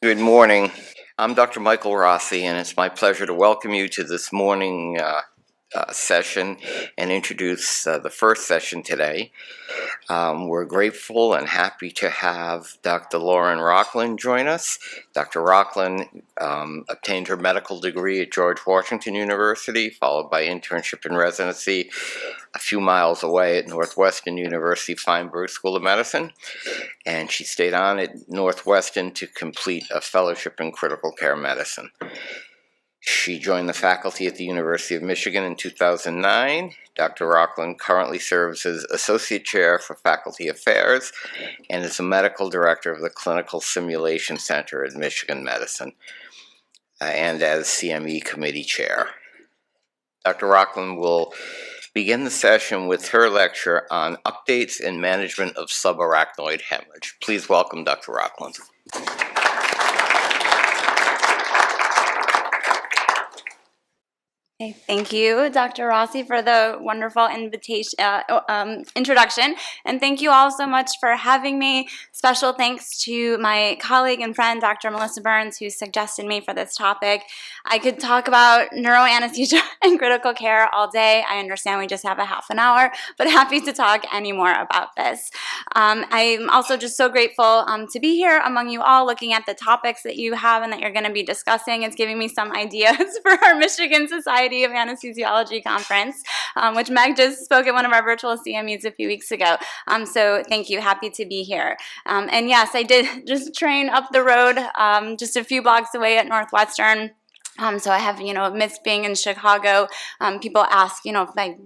Good morning. I'm Dr. Michael Rossi, and it's my pleasure to welcome you to this morning session and introduce the first session today. We're grateful and happy to have Dr. Lauren Rockland join us. Dr. Rockland obtained her medical degree at George Washington University, followed by internship and residency a few miles away at Northwestern University Feinberg School of Medicine, and she stayed on at Northwestern to complete a fellowship in critical care medicine. She joined the faculty at the University of Michigan in 2009. Dr. Rockland currently serves as Associate Chair for Faculty Affairs and is the Medical Director of the Clinical Simulation Center at Michigan Medicine, and as CME Committee Chair. Dr. Rockland will begin the session with her lecture on updates in management of subarachnoid hemorrhage. Please welcome Dr. Rockland. Okay, thank you, Dr. Rossi, for the wonderful introduction, and thank you all so much for having me. Special thanks to my colleague and friend, Dr. Melissa Burns, who suggested me for this topic. I could talk about neuroanesthesia and critical care all day. I understand we just have a half an hour, but happy to talk any more about this. I'm also just so grateful to be here among you all, looking at the topics that you have and that you're going to be discussing. It's giving me some ideas for our Michigan Society of Anesthesiology conference, which Meg just spoke at one of our virtual CMEs a few weeks ago. So thank you, happy to be here. And yes, I did just train up the road, just a few blocks away at Northwestern. So I have, missed being in Chicago. People ask, if I,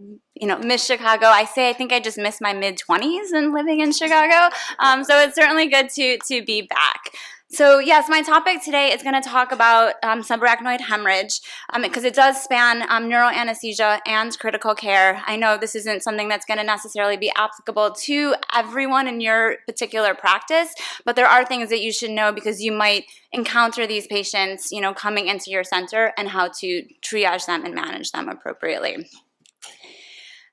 miss Chicago. I say I think I just missed my mid-20s and living in Chicago. So it's certainly good to be back. So yes, my topic today is going to talk about subarachnoid hemorrhage because it does span neuroanesthesia and critical care. I know this isn't something that's going to necessarily be applicable to everyone in your particular practice, but there are things that you should know because you might encounter these patients, coming into your center and how to triage them and manage them appropriately.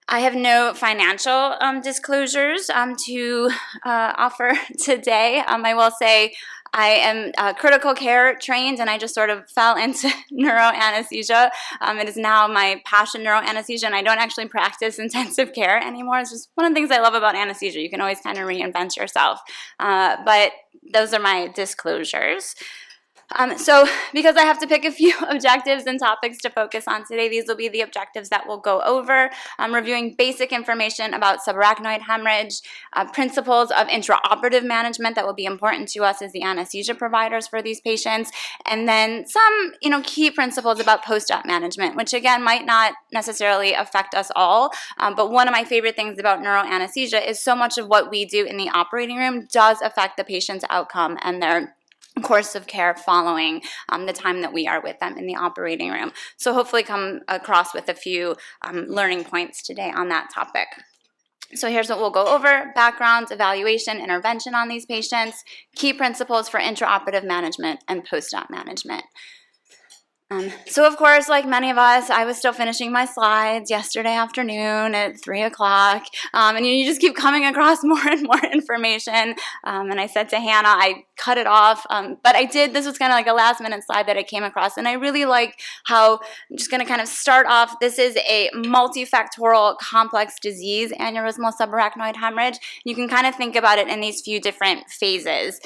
I have no financial disclosures to offer today. I will say I am critical care trained, and I just sort of fell into neuroanesthesia. It is now my passion, neuroanesthesia, and I don't actually practice intensive care anymore. It's just one of the things I love about anesthesia. You can always kind of reinvent yourself. But those are my disclosures. So because I have to pick a few objectives and topics to focus on today, these will be the objectives that we'll go over. Reviewing basic information about subarachnoid hemorrhage, principles of intraoperative management that will be important to us as the anesthesia providers for these patients, and then some, key principles about post-op management, which again might not necessarily affect us all, but one of my favorite things about neuroanesthesia is so much of what we do in the operating room does affect the patient's outcome and their course of care following the time that we are with them in the operating room. So hopefully come across with a few learning points today on that topic. So here's what we'll go over: background, evaluation, intervention on these patients, key principles for intraoperative management, and post-op management. So of course, like many of us, I was still finishing my slides yesterday afternoon at 3 o'clock, and you just keep coming across more and more information, and I said to Hannah, I cut it off, but I did, this was kind of like a last minute slide that I came across, and I really like how, I'm just going to kind of start off, this is a multifactorial complex disease, aneurysmal subarachnoid hemorrhage. You can kind of think about it in these few different phases,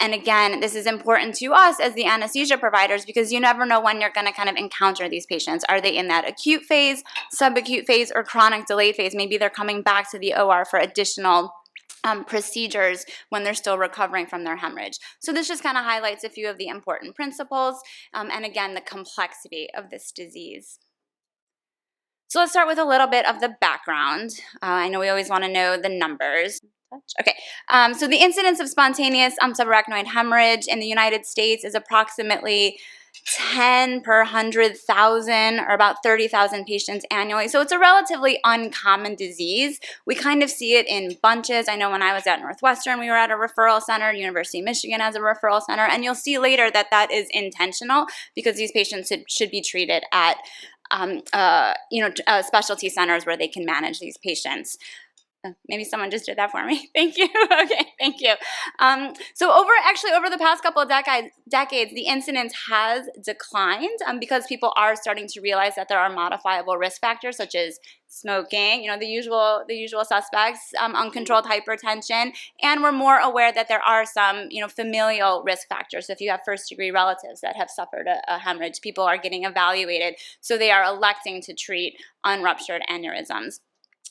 and again, this is important to us as the anesthesia providers because you never know when you're going to kind of encounter these patients. Are they in that acute phase, subacute phase, or chronic delayed phase? Maybe they're coming back to the OR for additional procedures when they're still recovering from their hemorrhage. So this just kind of highlights a few of the important principles and again, the complexity of this disease. So let's start with a little bit of the background. I know we always want to know the numbers. Okay, so the incidence of spontaneous subarachnoid hemorrhage in the United States is approximately 10 per 100,000, or about 30,000 patients annually. So it's a relatively uncommon disease. We kind of see it in bunches. I know when I was at Northwestern, we were at a referral center. University of Michigan has a referral center. And you'll see later that that is intentional because these patients should be treated at specialty centers where they can manage these patients. Maybe someone just did that for me. Thank you. Okay, thank you. So over the past couple of decades, the incidence has declined because people are starting to realize that there are modifiable risk factors such as smoking, the usual suspects, uncontrolled hypertension, and we're more aware that there are some, familial risk factors. So if you have first-degree relatives that have suffered a hemorrhage, people are getting evaluated, so they are electing to treat unruptured aneurysms.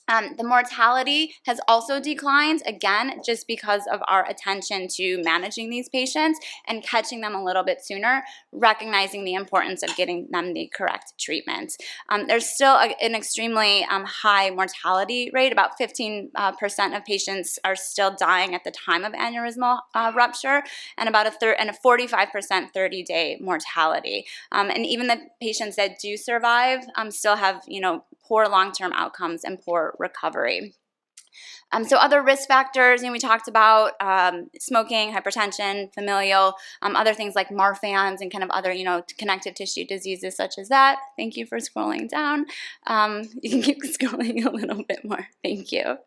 The mortality has also declined, again, just because of our attention to managing these patients and catching them a little bit sooner, recognizing the importance of getting them the correct treatment. There's still an extremely high mortality rate. About 15% of patients are still dying at the time of aneurysmal rupture, and about a 45% 30-day mortality. And even the patients that do survive still have, poor long-term outcomes and poor recovery. So other risk factors, we talked about smoking, hypertension, familial, other things like Marfan's and kind of other, connective tissue diseases such as that. Thank you for scrolling down. You can keep scrolling a little bit more. Thank you.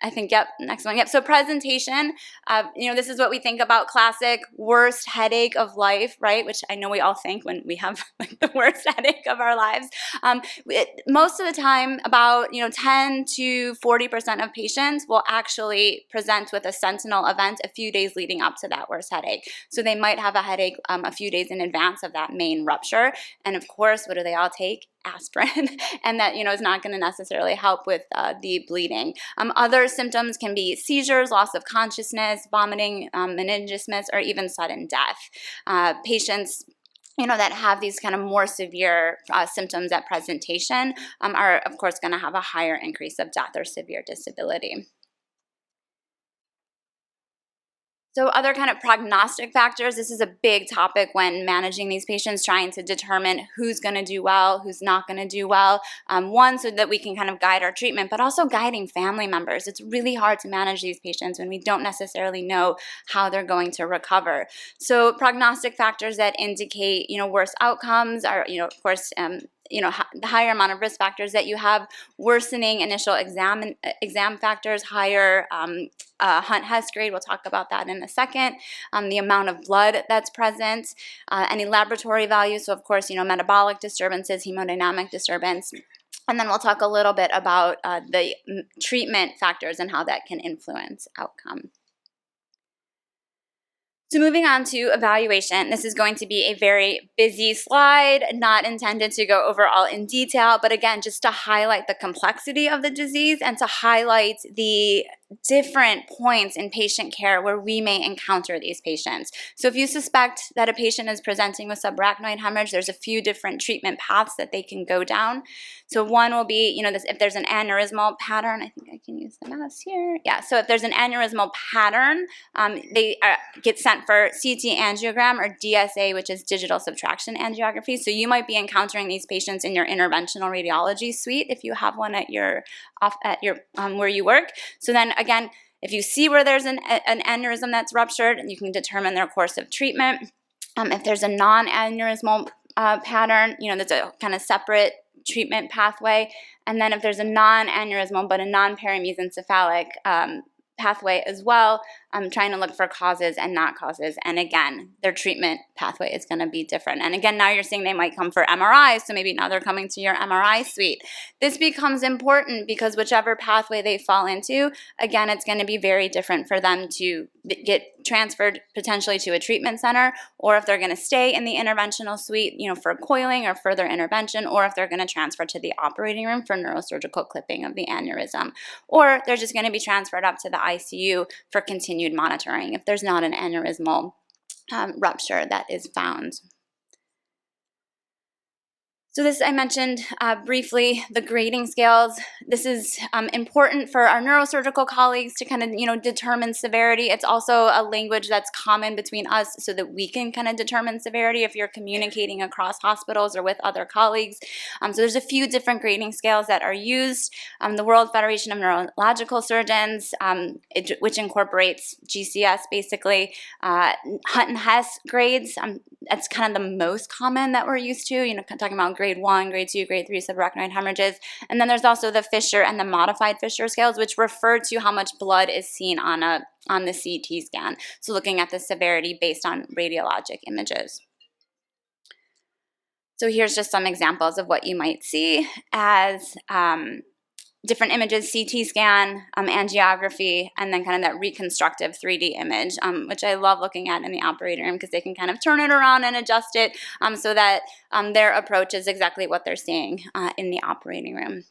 I think, yep, next one. Yep, so presentation, this is what we think about classic worst headache of life, right? Which I know we all think when we have like the worst headache of our lives. Most of the time, about 10 to 40% of patients will actually present with a sentinel event a few days leading up to that worst headache. So they might have a headache a few days in advance of that main rupture. And of course, what do they all take? Aspirin, and that is not going to necessarily help with the bleeding. Other symptoms can be seizures, loss of consciousness, vomiting, meningismus, or even sudden death. Patients that have these kind of more severe symptoms at presentation are, of course, going to have a higher increase of death or severe disability. So other kind of prognostic factors, this is a big topic when managing these patients, trying to determine who's going to do well, who's not going to do well. One, so that we can kind of guide our treatment, but also guiding family members. It's really hard to manage these patients when we don't necessarily know how they're going to recover. So prognostic factors that indicate, worse outcomes are, of course, the higher amount of risk factors that you have, worsening initial exam factors, higher Hunt-Hess grade, we'll talk about that in a second, the amount of blood that's present, any laboratory values, so of course, metabolic disturbances, hemodynamic disturbance, and then we'll talk a little bit about the treatment factors and how that can influence outcome. So moving on to evaluation, this is going to be a very busy slide, not intended to go over all in detail, but again, just to highlight the complexity of the disease and to highlight the different points in patient care where we may encounter these patients. So if you suspect that a patient is presenting with subarachnoid hemorrhage, there's a few different treatment paths that they can go down. So one will be, if there's an aneurysmal pattern, I think I can use the mouse here. Yeah, so if there's an aneurysmal pattern, they get sent for CT angiogram or DSA, which is digital subtraction angiography. So you might be encountering these patients in your interventional radiology suite if you have one at your where you work. So then again, if you see where there's an aneurysm that's ruptured, you can determine their course of treatment. If there's a non-aneurysmal pattern, that's a kind of separate treatment pathway. And then if there's a non-aneurysmal but a non-paramesencephalic pathway as well, I'm trying to look for causes and not causes. And again, their treatment pathway is going to be different. And again, now you're seeing they might come for MRI, so maybe now they're coming to your MRI suite. This becomes important because whichever pathway they fall into, again, it's going to be very different for them to get transferred potentially to a treatment center, or if they're going to stay in the interventional suite, for coiling or further intervention, or if they're going to transfer to the operating room for neurosurgical clipping of the aneurysm, or they're just going to be transferred up to the ICU for continued monitoring if there's not an aneurysmal rupture that is found. So this I mentioned briefly, the grading scales. This is important for our neurosurgical colleagues to kind of, determine severity. It's also a language that's common between us so that we can kind of determine severity if you're communicating across hospitals or with other colleagues. So there's a few different grading scales that are used. The World Federation of Neurological Surgeons, which incorporates GCS basically, Hunt and Hess grades. That's kind of the most common that we're used to, talking about grades grade 1, grade 2, grade 3 subarachnoid hemorrhages. And then there's also the Fisher and the modified Fisher scales, which refer to how much blood is seen on the CT scan. So looking at the severity based on radiologic images. So here's just some examples of what you might see as different images: CT scan, angiography, and then kind of that reconstructive 3D image, which I love looking at in the operating room because they can kind of turn it around and adjust it so that their approach is exactly what they're seeing in the operating room.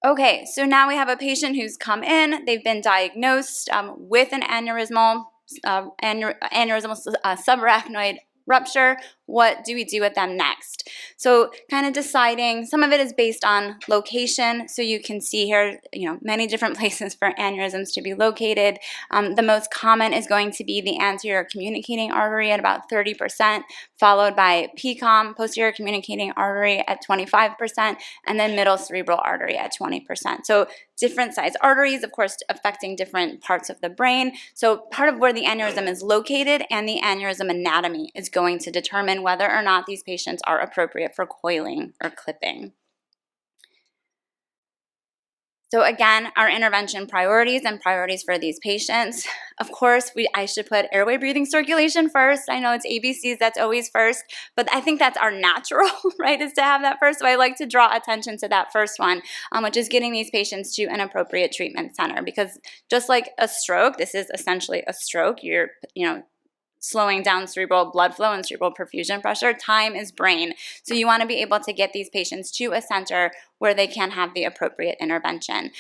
Okay, so now we have a patient who's come in. They've been diagnosed with an aneurysmal subarachnoid rupture. What do we do with them next? So kind of deciding, some of it is based on location. So you can see here, many different places for aneurysms to be located. The most common is going to be the anterior communicating artery at about 30%, followed by PCOM, posterior communicating artery, at 25%, and then middle cerebral artery at 20%. So different size arteries, of course, affecting different parts of the brain. So part of where the aneurysm is located and the aneurysm anatomy is going to determine whether or not these patients are appropriate for coiling or clipping. So again, our intervention priorities and priorities for these patients. Of course, I should put airway, breathing, circulation first. I know it's ABCs, that's always first, but I think that's our natural, right, is to have that first. So I like to draw attention to that first one, which is getting these patients to an appropriate treatment center. Because just like a stroke, this is essentially a stroke. You're, slowing down cerebral blood flow and cerebral perfusion pressure. Time is brain. So you want to be able to get these patients to a center where they can have the appropriate intervention.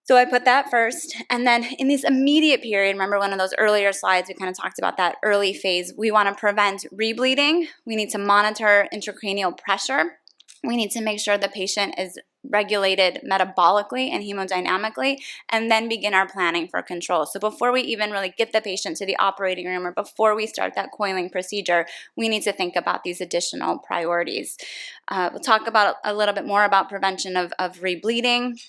So I put that first. And then in this immediate period, remember one of those earlier slides, we kind of talked about that early phase. We want to prevent rebleeding. We need to monitor intracranial pressure. We need to make sure the patient is regulated metabolically and hemodynamically, and then begin our planning for control. So before we even really get the patient to the operating room or before we start that coiling procedure, we need to think about these additional priorities. We'll talk about a little bit more about prevention of rebleeding.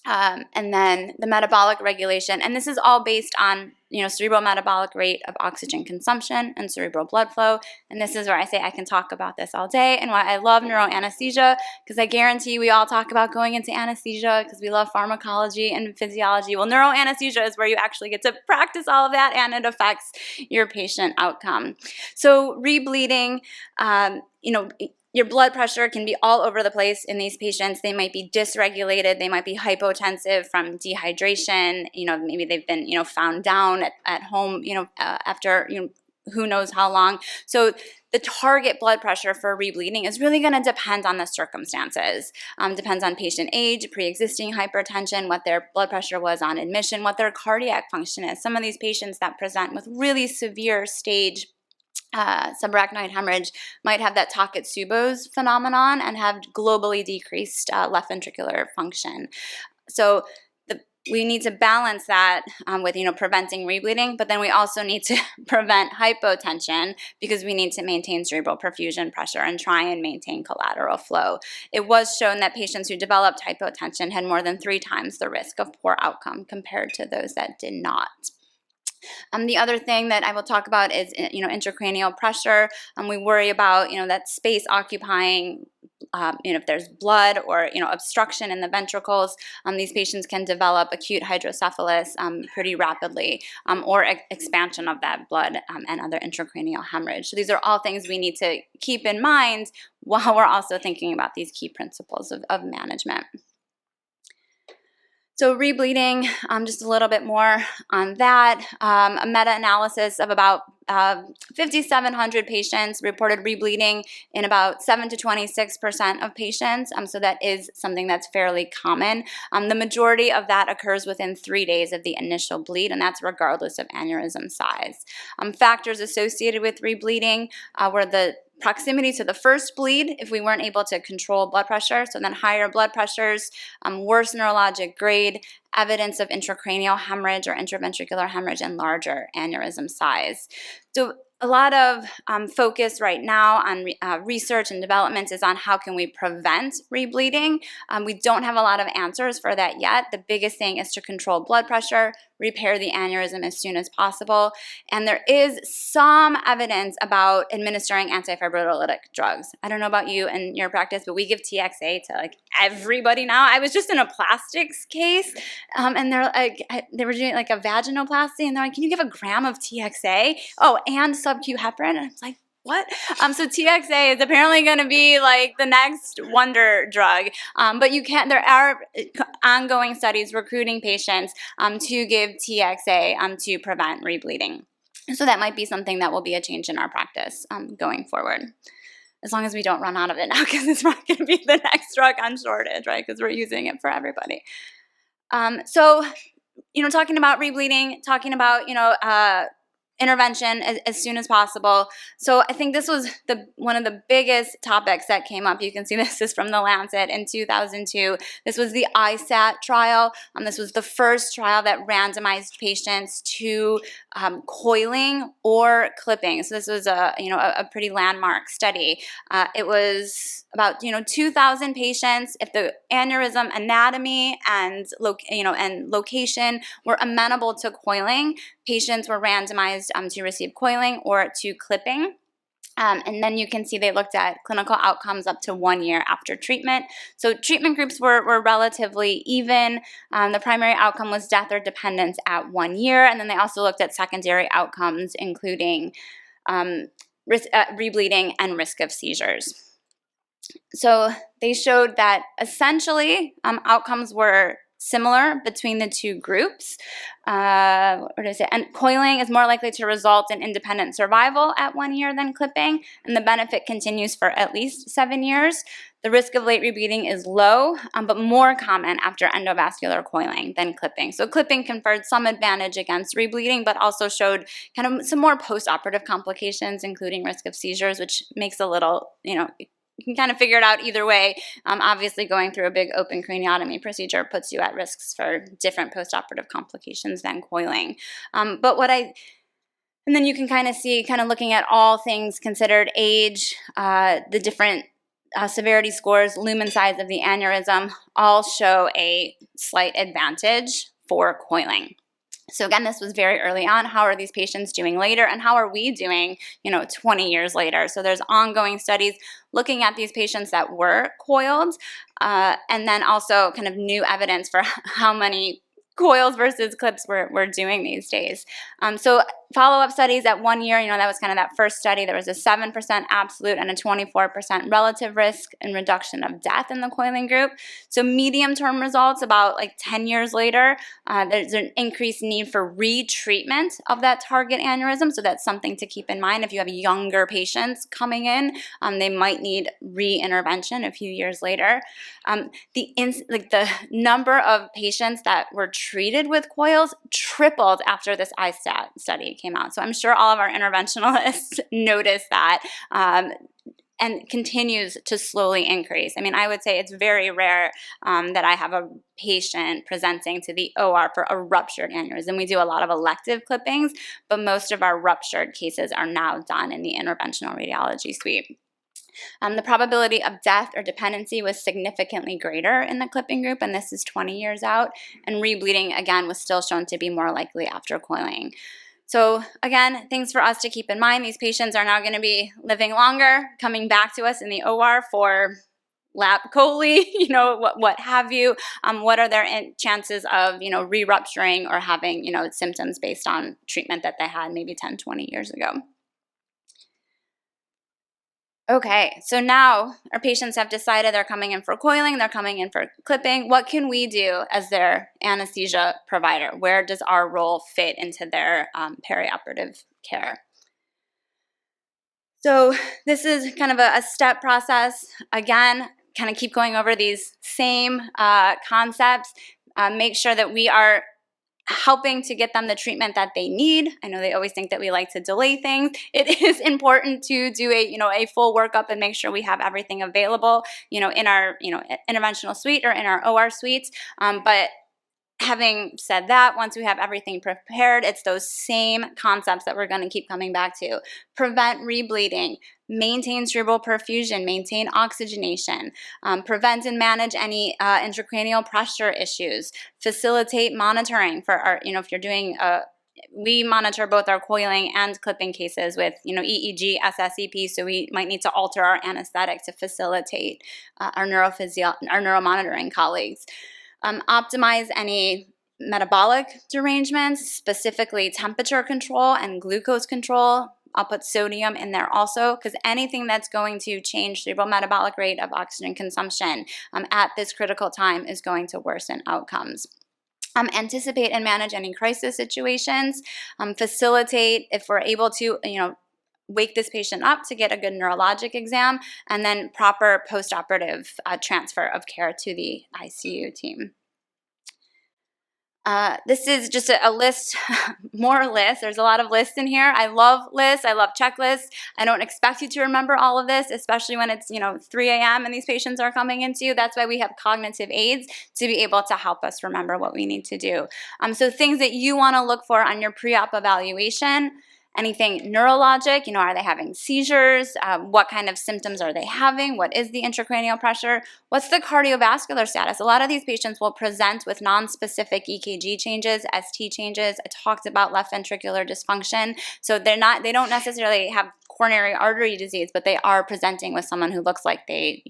And then the metabolic regulation, and this is all based on cerebral metabolic rate of oxygen consumption and cerebral blood flow. And this is where I say I can talk about this all day, and why I love neuroanesthesia, because I guarantee we all talk about going into anesthesia because we love pharmacology and physiology. Well, neuroanesthesia is where you actually get to practice all of that, and it affects your patient outcome. So rebleeding, your blood pressure can be all over the place in these patients. They might be dysregulated. They might be hypotensive from dehydration. Maybe they've been, found down at home, after, who knows how long. So the target blood pressure for rebleeding is really going to depend on the circumstances. Depends on patient age, pre-existing hypertension, what their blood pressure was on admission, what their cardiac function is. Some of these patients that present with really severe stage subarachnoid hemorrhage might have that Takotsubo's phenomenon and have globally decreased left ventricular function. So we need to balance that with preventing rebleeding, but then we also need to prevent hypotension because we need to maintain cerebral perfusion pressure and try and maintain collateral flow. It was shown that patients who developed hypotension had more than 3 times the risk of poor outcome compared to those that did not. The other thing that I will talk about is, intracranial pressure. We worry about, that space occupying, if there's blood or, obstruction in the ventricles. These patients can develop acute hydrocephalus pretty rapidly, or expansion of that blood and other intracranial hemorrhage. So these are all things we need to keep in mind while we're also thinking about these key principles of management. So rebleeding, just a little bit more on that. A meta-analysis of about 5,700 patients reported rebleeding in about 7 to 26% of patients. So that is something that's fairly common. The majority of that occurs within 3 days of the initial bleed, and that's regardless of aneurysm size. Factors associated with rebleeding were the proximity to the first bleed if we weren't able to control blood pressure, so then higher blood pressures, worse neurologic grade, evidence of intracranial hemorrhage or intraventricular hemorrhage, and larger aneurysm size. So a lot of focus right now on research and development is on how can we prevent rebleeding. We don't have a lot of answers for that yet. The biggest thing is to control blood pressure, repair the aneurysm as soon as possible. And there is some evidence about administering antifibrolytic drugs. I don't know about you and your practice, but we give TXA to like everybody now. I was just in a plastics case, and they were doing like a vaginoplasty, and they're like, "Can you give a gram of TXA? Oh, and sub-Q heparin?" And I was like, what? So TXA is apparently going to be like the next wonder drug, but you can't. There are ongoing studies recruiting patients to give TXA to prevent rebleeding. So that might be something that will be a change in our practice going forward, as long as we don't run out of it now, because it's not going to be the next drug on shortage, right? Because we're using it for everybody. So, talking about rebleeding, talking about intervention as soon as possible. So I think this was one of the biggest topics that came up. You can see this is from the Lancet in 2002. This was the ISAT trial. This was the first trial that randomized patients to coiling or clipping. So this was a pretty landmark study. It was about 2,000 patients. If the aneurysm anatomy and location were amenable to coiling, patients were randomized to receive coiling or to clipping. And then you can see they looked at clinical outcomes up to 1 year after treatment. So treatment groups were relatively even. The primary outcome was death or dependence at 1 year. And then they also looked at secondary outcomes, including rebleeding and risk of seizures. So they showed that essentially outcomes were similar between the two groups. And coiling is more likely to result in independent survival at 1 year than clipping, and the benefit continues for at least 7 years. The risk of late rebleeding is low, but more common after endovascular coiling than clipping. So clipping conferred some advantage against rebleeding, but also showed kind of some more post-operative complications, including risk of seizures, which makes a little, you can kind of figure it out either way. Obviously, going through a big open craniotomy procedure puts you at risks for different postoperative complications than coiling. And then you can kind of see, looking at all things considered, age, the different severity scores, lumen size of the aneurysm, all show a slight advantage for coiling. So again, this was very early on. How are these patients doing later, and how are we doing, 20 years later? So there's ongoing studies looking at these patients that were coiled, and then also kind of new evidence for how many coils versus clips we're doing these days. So follow-up studies at 1 year, that was kind of that first study. There was a 7% absolute and a 24% relative risk in reduction of death in the coiling group. So medium-term results, about 10 years later, there's an increased need for retreatment of that target aneurysm. So that's something to keep in mind. If you have younger patients coming in, they might need re-intervention a few years later. The number of patients that were treated with coils tripled after this ISAT study came out. So I'm sure all of our interventionalists noticed that, and continues to slowly increase. I mean, I would say it's very rare that I have a patient presenting to the OR for a ruptured aneurysm. We do a lot of elective clippings, but most of our ruptured cases are now done in the interventional radiology suite. The probability of death or dependency was significantly greater in the clipping group, and this is 20 years out, and rebleeding, again, was still shown to be more likely after coiling. So again, things for us to keep in mind. These patients are now going to be living longer, coming back to us in the OR for lap chole, what have you. What are their chances of, re-rupturing or having, symptoms based on treatment that they had maybe 10, 20 years ago. Okay, so now our patients have decided they're coming in for coiling, they're coming in for clipping. What can we do as their anesthesia provider? Where does our role fit into their perioperative care? So this is kind of a step process. Again, kind of keep going over these same concepts. Make sure that we are helping to get them the treatment that they need. I know they always think that we like to delay things. It is important to do a full workup and make sure we have everything available, in our interventional suite or in our OR suites. But Having said that, once we have everything prepared, it's those same concepts that we're going to keep coming back to. Prevent rebleeding, maintain cerebral perfusion, maintain oxygenation, prevent and manage any intracranial pressure issues, facilitate monitoring for our, if you're doing we monitor both our coiling and clipping cases with, EEG, SSEP, so we might need to alter our anesthetic to facilitate our neuromonitoring colleagues. Optimize any metabolic derangements, specifically temperature control and glucose control. I'll put sodium in there also, because anything that's going to change cerebral metabolic rate of oxygen consumption at this critical time is going to worsen outcomes. Anticipate and manage any crisis situations. Facilitate, if we're able to, wake this patient up to get a good neurologic exam, and then proper postoperative transfer of care to the ICU team. This is just a list, more lists. There's a lot of lists in here. I love lists. I love checklists. I don't expect you to remember all of this, especially when it's 3 a.m. and these patients are coming into you. That's why we have cognitive aids to be able to help us remember what we need to do. So things that you want to look for on your pre-op evaluation. Anything neurologic, are they having seizures? What kind of symptoms are they having? What is the intracranial pressure? What's the cardiovascular status? A lot of these patients will present with non-specific EKG changes, ST changes. I talked about left ventricular dysfunction. So they don't necessarily have coronary artery disease, but they are presenting with someone who looks like they,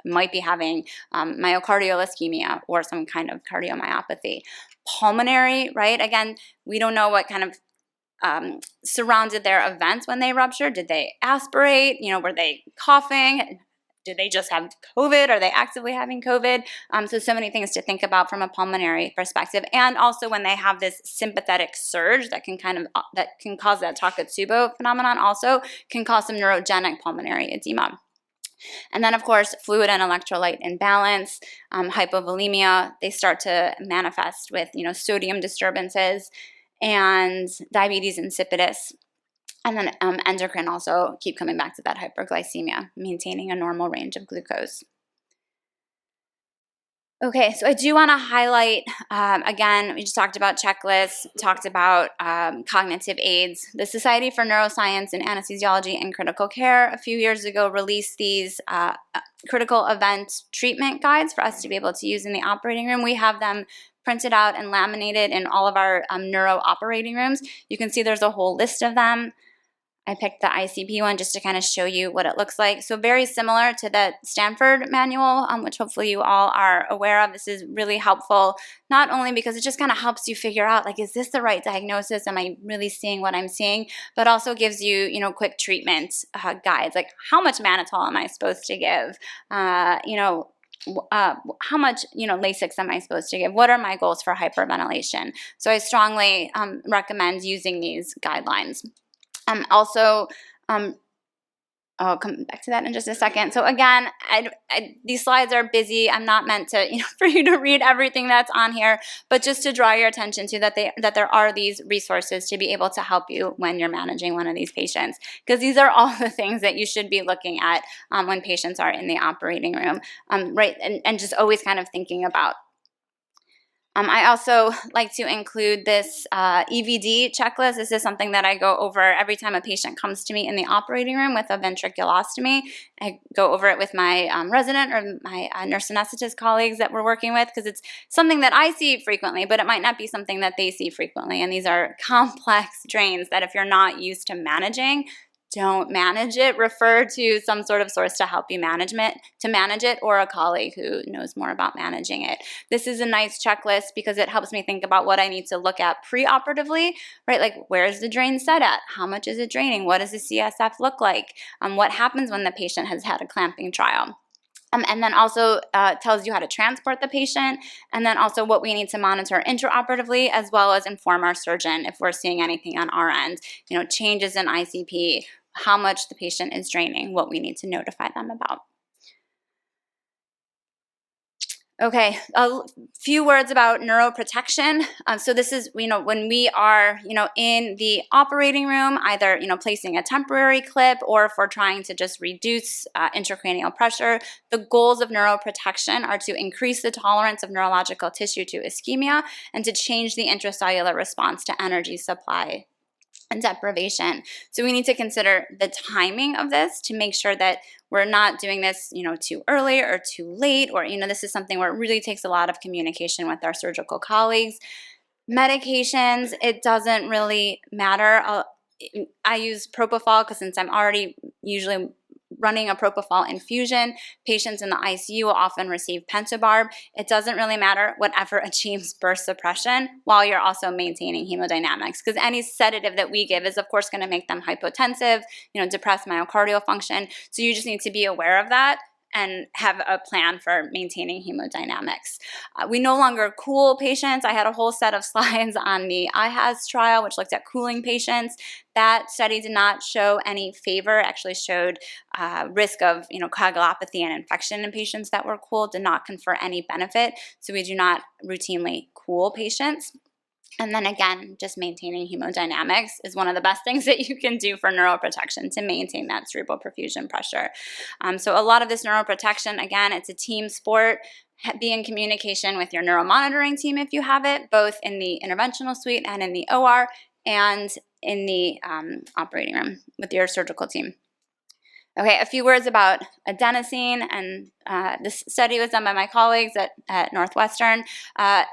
might be having myocardial ischemia or some kind of cardiomyopathy. Pulmonary, right? Again, we don't know what kind of surrounded their events when they ruptured. Did they aspirate? Were they coughing? Did they just have COVID? Are they actively having COVID? So many things to think about from a pulmonary perspective. And also when they have this sympathetic surge that can cause that Takotsubo phenomenon, also can cause some neurogenic pulmonary edema. And then, of course, fluid and electrolyte imbalance, hypovolemia, they start to manifest with, sodium disturbances, and diabetes insipidus. And then endocrine also, keep coming back to that hyperglycemia, maintaining a normal range of glucose. Okay, so I do want to highlight, again, we just talked about checklists, talked about cognitive aids. The Society for Neuroscience and Anesthesiology and Critical Care a few years ago released these critical event treatment guides for us to be able to use in the operating room. We have them printed out and laminated in all of our neuro operating rooms. You can see there's a whole list of them. I picked the ICP one just to kind of show you what it looks like. So very similar to the Stanford manual, which hopefully you all are aware of. This is really helpful, not only because it just kind of helps you figure out, like, is this the right diagnosis? Am I really seeing what I'm seeing? But also gives you, quick treatment guides, like how much mannitol am I supposed to give? How much, Lasix am I supposed to give? What are my goals for hyperventilation? So I strongly recommend using these guidelines. I'll come back to that in just a second. So again, these slides are busy. I'm not meant to, for you to read everything that's on here, but just to draw your attention to that there are these resources to be able to help you when you're managing one of these patients, because these are all the things that you should be looking at when patients are in the operating room, right? And just always kind of thinking about. I also like to include this EVD checklist. This is something that I go over every time a patient comes to me in the operating room with a ventriculostomy. I go over it with my resident or my nurse anesthetist colleagues that we're working with, because it's something that I see frequently, but it might not be something that they see frequently. And these are complex drains that if you're not used to managing, don't manage it. Refer to some sort of source to help you manage it, or a colleague who knows more about managing it. This is a nice checklist because it helps me think about what I need to look at pre-operatively, right? Like, where's the drain set at? How much is it draining? What does the CSF look like? What happens when the patient has had a clamping trial? And then also tells you how to transport the patient, and then also what we need to monitor intraoperatively, as well as inform our surgeon if we're seeing anything on our end, changes in ICP, how much the patient is draining, what we need to notify them about. Okay, a few words about neuroprotection. So this is, when we are, in the operating room, either, placing a temporary clip, or if we're trying to just reduce intracranial pressure, the goals of neuroprotection are to increase the tolerance of neurological tissue to ischemia and to change the intracellular response to energy supply and deprivation. So we need to consider the timing of this to make sure that we're not doing this, too early or too late, or, this is something where it really takes a lot of communication with our surgical colleagues. Medications, it doesn't really matter. I use propofol because since I'm already usually running a propofol infusion, patients in the ICU will often receive pentobarb. It doesn't really matter, whatever achieves burst suppression while you're also maintaining hemodynamics, because any sedative that we give is of course going to make them hypotensive, depress myocardial function. So you just need to be aware of that and have a plan for maintaining hemodynamics. We no longer cool patients. I had a whole set of slides on the IHAS trial, which looked at cooling patients. That study did not show any favor, actually showed risk of coagulopathy and infection in patients that were cooled, did not confer any benefit. So we do not routinely cool patients. And then again, just maintaining hemodynamics is one of the best things that you can do for neuroprotection to maintain that cerebral perfusion pressure. So a lot of this neuroprotection, again, it's a team sport. Be in communication with your neuromonitoring team if you have it, both in the interventional suite and in the OR and in the operating room with your surgical team. Okay, a few words about adenosine, and this study was done by my colleagues at Northwestern.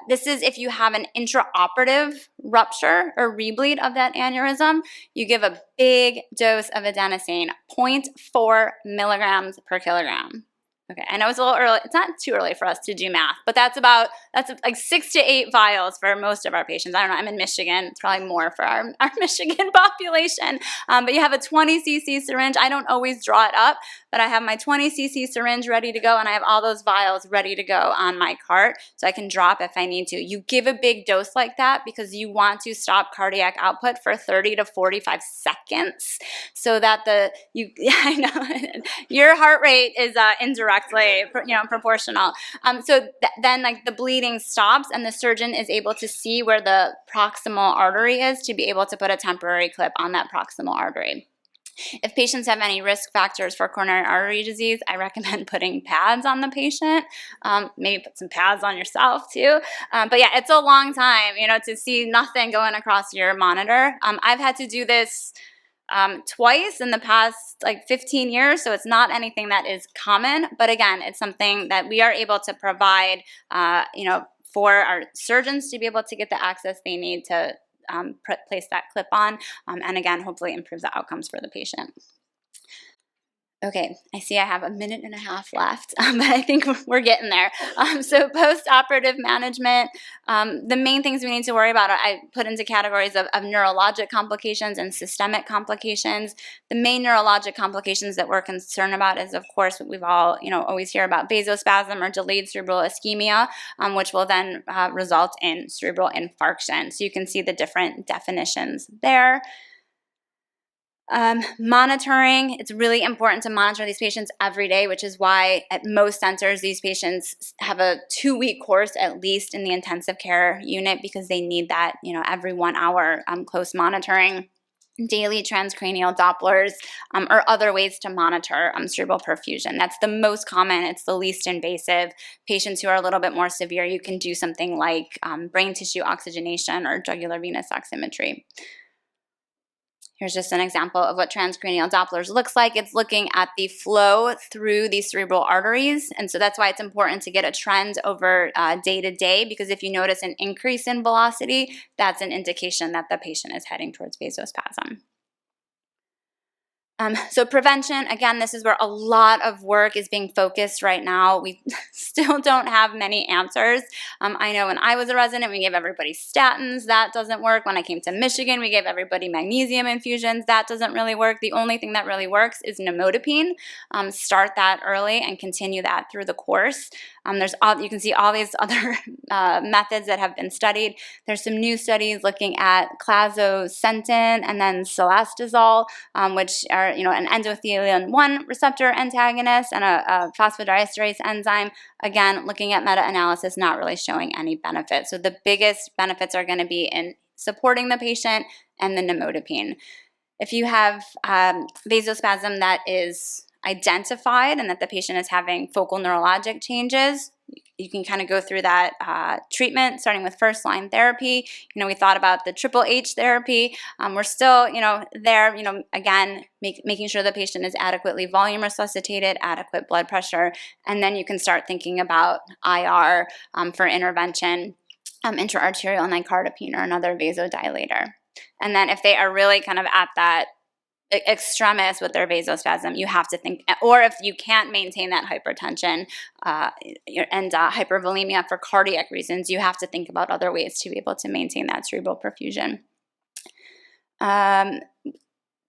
This is if you have an intraoperative rupture or rebleed of that aneurysm, you give a big dose of adenosine, 0.4 milligrams per kilogram. Okay, I know it's a little early. It's not too early for us to do math, but that's like 6 to 8 vials for most of our patients. I don't know, I'm in Michigan. It's probably more for our Michigan population. But you have a 20 cc syringe. I don't always draw it up, but I have my 20 cc syringe ready to go, and I have all those vials ready to go on my cart so I can drop if I need to. You give a big dose like that because you want to stop cardiac output for 30 to 45 seconds so that I know, your heart rate is indirectly proportional. Then like the bleeding stops and the surgeon is able to see where the proximal artery is to be able to put a temporary clip on that proximal artery. If patients have any risk factors for coronary artery disease, I recommend putting pads on the patient. Maybe put some pads on yourself too. But yeah, it's a long time, to see nothing going across your monitor. I've had to do this twice in the past 15 years, so it's not anything that is common, but again, it's something that we are able to provide, for our surgeons to be able to get the access they need to place that clip on, and again, hopefully improve the outcomes for the patient. Okay, I see I have a minute and a half left, but I think we're getting there. So post-operative management, the main things we need to worry about, I put into categories of neurologic complications and systemic complications. The main neurologic complications that we're concerned about is, of course, what we've all, always hear about vasospasm or delayed cerebral ischemia, which will then result in cerebral infarction. So you can see the different definitions there. Monitoring, it's really important to monitor these patients every day, which is why at most centers, these patients have a 2-week course at least in the intensive care unit because they need that, every 1 hour close monitoring. Daily transcranial Dopplers or other ways to monitor cerebral perfusion. That's the most common. It's the least invasive. Patients who are a little bit more severe, you can do something like brain tissue oxygenation or jugular venous oximetry. Here's just an example of what transcranial Dopplers looks like. It's looking at the flow through the cerebral arteries. And so that's why it's important to get a trend over day to day, because if you notice an increase in velocity, that's an indication that the patient is heading towards vasospasm. So prevention, again, this is where a lot of work is being focused right now. We still don't have many answers. I know when I was a resident, we gave everybody statins. That doesn't work. When I came to Michigan, we gave everybody magnesium infusions. That doesn't really work. The only thing that really works is nimodipine. Start that early and continue that through the course. You can see all these other methods that have been studied. There's some new studies looking at clazosentan and then cilastazol, which are are, an endothelin-1 receptor antagonist and a phosphodiesterase enzyme. Again, looking at meta-analysis, not really showing any benefit. So the biggest benefits are going to be in supporting the patient and the nimodipine. If you have vasospasm that is identified and that the patient is having focal neurologic changes, you can kind of go through that treatment, starting with first-line therapy. We thought about the triple H therapy. We're still, there, again, making sure the patient is adequately volume resuscitated, adequate blood pressure, and then you can start thinking about IR for intervention, intraarterial nicardipine or another vasodilator. And then if they are really kind of at that extremis with their vasospasm, you have to think, or if you can't maintain that hypertension and hypervolemia for cardiac reasons, you have to think about other ways to be able to maintain that cerebral perfusion.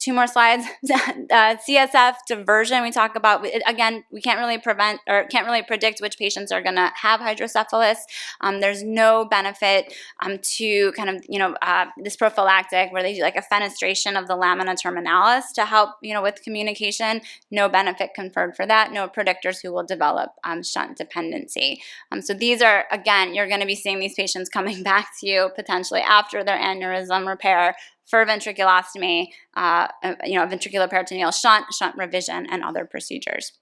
2 more slides. CSF diversion, we talk about, again, we can't really predict which patients are going to have hydrocephalus. There's no benefit to kind of, this prophylactic where they do like a fenestration of the lamina terminalis to help, with communication. No benefit conferred for that. No predictors who will develop shunt dependency. So these are, again, you're going to be seeing these patients coming back to you potentially after their aneurysm repair for ventriculostomy, ventricular peritoneal shunt revision, and other procedures.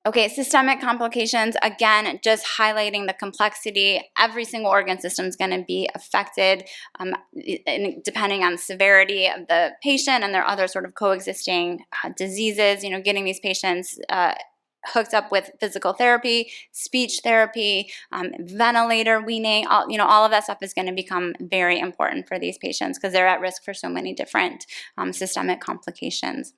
Okay, systemic complications, again, just highlighting the complexity. Every single organ system is going to be affected depending on severity of the patient and their other sort of coexisting diseases. Getting these patients hooked up with physical therapy, speech therapy, ventilator weaning, all of that stuff is going to become very important for these patients because they're at risk for so many different systemic complications.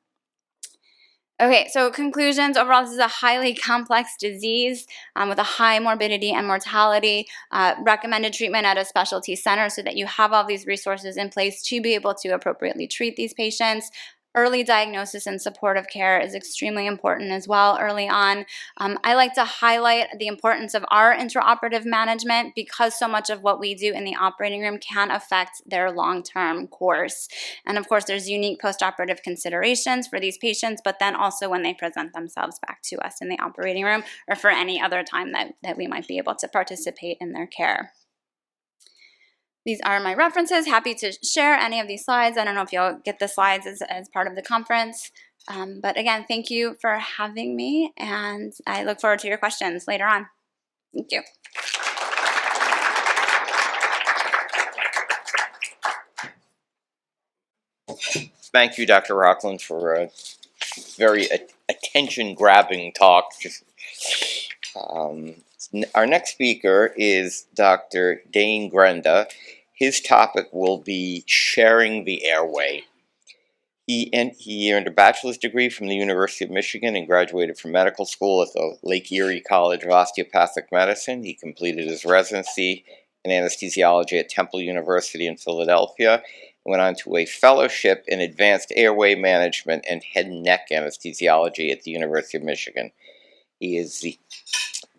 Okay, so conclusions. Overall, this is a highly complex disease with a high morbidity and mortality. Recommended treatment at a specialty center so that you have all these resources in place to be able to appropriately treat these patients. Early diagnosis and supportive care is extremely important as well early on. I like to highlight the importance of our intraoperative management because so much of what we do in the operating room can affect their long-term course. And of course, there's unique postoperative considerations for these patients, but then also when they present themselves back to us in the operating room or for any other time that we might be able to participate in their care. These are my references. Happy to share any of these slides. I don't know if you'll get the slides as part of the conference. But again, thank you for having me, and I look forward to your questions later on. Thank you. Thank you, Dr. Rockland, for a very attention-grabbing talk. Our next speaker is Dr. Dane Grenda. His topic will be sharing the airway. He earned a bachelor's degree from the University of Michigan and graduated from medical school at the Lake Erie College of Osteopathic Medicine. He completed his residency in anesthesiology at Temple University in Philadelphia and went on to a fellowship in advanced airway management and head and neck anesthesiology at the University of Michigan. He is the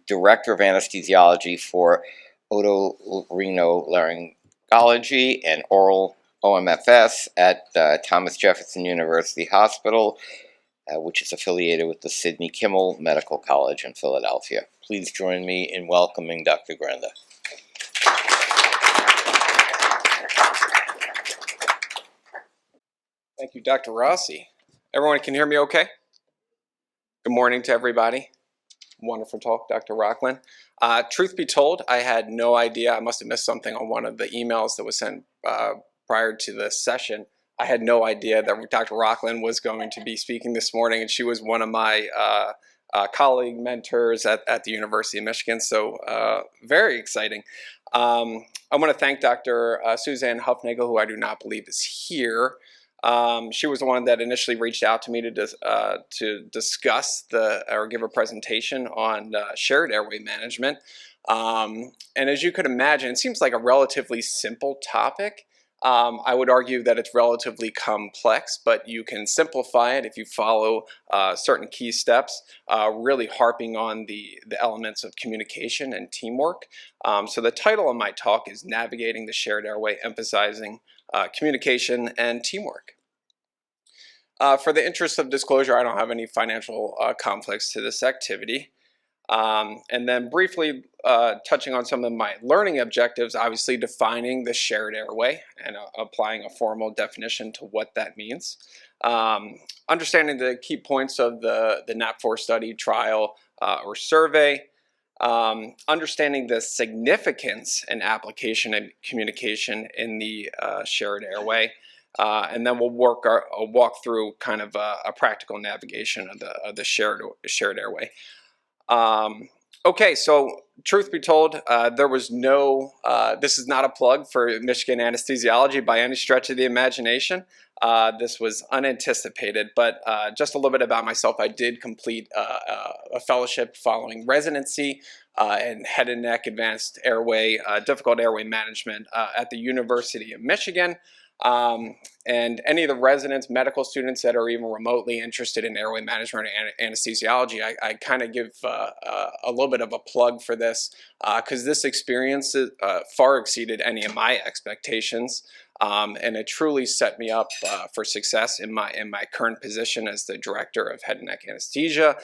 Director of Anesthesiology for Otorhinolaryngology and Oral OMFS at Thomas Jefferson University Hospital, which is affiliated with the Sidney Kimmel Medical College in Philadelphia. Please join me in welcoming Dr. Grenda. Thank you, Dr. Rossi. Everyone can hear me okay? Good morning to everybody. Wonderful talk, Dr. Rockland. Truth be told, I had no idea. I must have missed something on one of the emails that was sent prior to the session. I had no idea that Dr. Rockland was going to be speaking this morning, and she was one of my colleague mentors at the University of Michigan, so very exciting. I want to thank Dr. Suzanne Huffnagel, who I do not believe is here. She was the one that initially reached out to me to discuss or give a presentation on shared airway management. And as you could imagine, it seems like a relatively simple topic. I would argue that it's relatively complex, but you can simplify it if you follow certain key steps, really harping on the elements of communication and teamwork. So the title of my talk is Navigating the Shared Airway, Emphasizing Communication and Teamwork. For the interest of disclosure, I don't have any financial conflicts to this activity. And then briefly touching on some of my learning objectives, obviously defining the shared airway and applying a formal definition to what that means. Understanding the key points of the NAP4 study, trial, or survey. Understanding the significance and application and communication in the shared airway. And then we'll walk through kind of a practical navigation of the shared airway. Okay, so truth be told, there was no, this is not a plug for Michigan anesthesiology by any stretch of the imagination. This was unanticipated, but just a little bit about myself. I did complete a fellowship following residency in head and neck advanced airway, difficult airway management at the University of Michigan. And any of the residents, medical students that are even remotely interested in airway management or anesthesiology, I kind of give a little bit of a plug for this because this experience far exceeded any of my expectations. And it truly set me up for success in my current position as the director of head and neck anesthesia,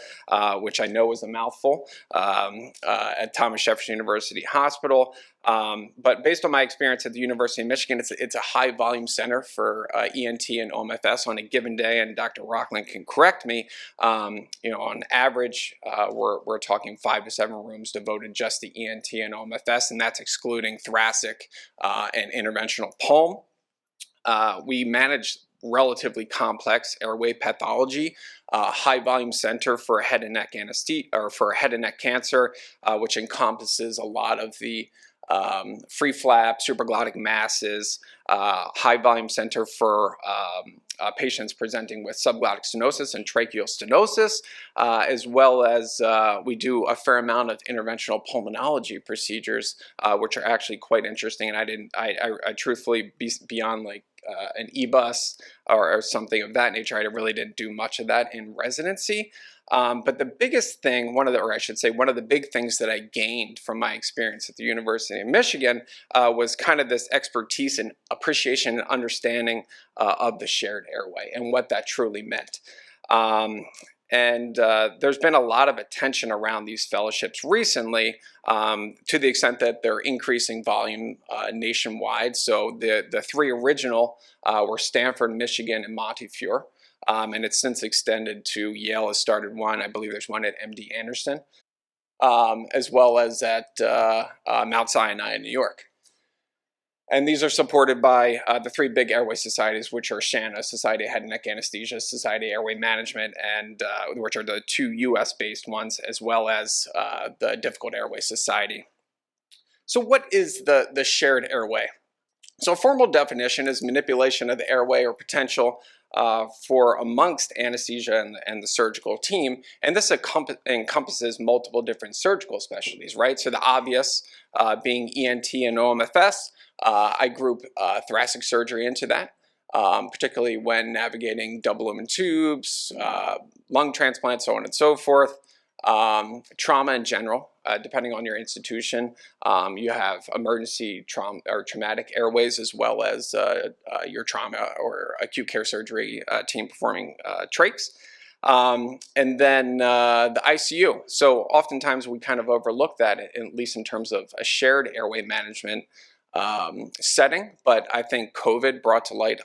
which I know is a mouthful, at Thomas Jefferson University Hospital. But based on my experience at the University of Michigan, it's a high volume center for ENT and OMFS on a given day, and Dr. Rockland can correct me. On average, we're talking 5 to 7 rooms devoted just to ENT and OMFS, and that's excluding thoracic and interventional pulm. We manage relatively complex airway pathology, high volume center for head and neck anesthesia or for head and neck cancer, which encompasses a lot of the free flap, supraglottic masses, high volume center for patients presenting with subglottic stenosis and tracheal stenosis, as well as we do a fair amount of interventional pulmonology procedures, which are actually quite interesting. And I truthfully, beyond like an E-bus or something of that nature, I really didn't do much of that in residency. But the biggest thing, one of the big things that I gained from my experience at the University of Michigan was kind of this expertise and appreciation and understanding of the shared airway and what that truly meant. And there's been a lot of attention around these fellowships recently, to the extent that they're increasing volume nationwide. So the 3 original were Stanford, Michigan, and Montefiore. And it's since extended to Yale has started one. I believe there's one at MD Anderson, as well as at Mount Sinai in New York. And these are supported by the 3 big airway societies, which are SHANA, Society of Head and Neck Anesthesia, Society of Airway Management, and which are the 2 US-based ones, as well as the Difficult Airway Society. So what is the shared airway? So a formal definition is manipulation of the airway or potential for amongst anesthesia and the surgical team, and this encompasses multiple different surgical specialties, right? So the obvious being ENT and OMFS. I group thoracic surgery into that, particularly when navigating double lumen tubes, lung transplants, so on and so forth. Trauma in general, depending on your institution, you have emergency trauma or traumatic airways, as well as your trauma or acute care surgery team performing trachs. And then the ICU. So oftentimes we kind of overlook that, at least in terms of a shared airway management setting, but I think COVID brought to light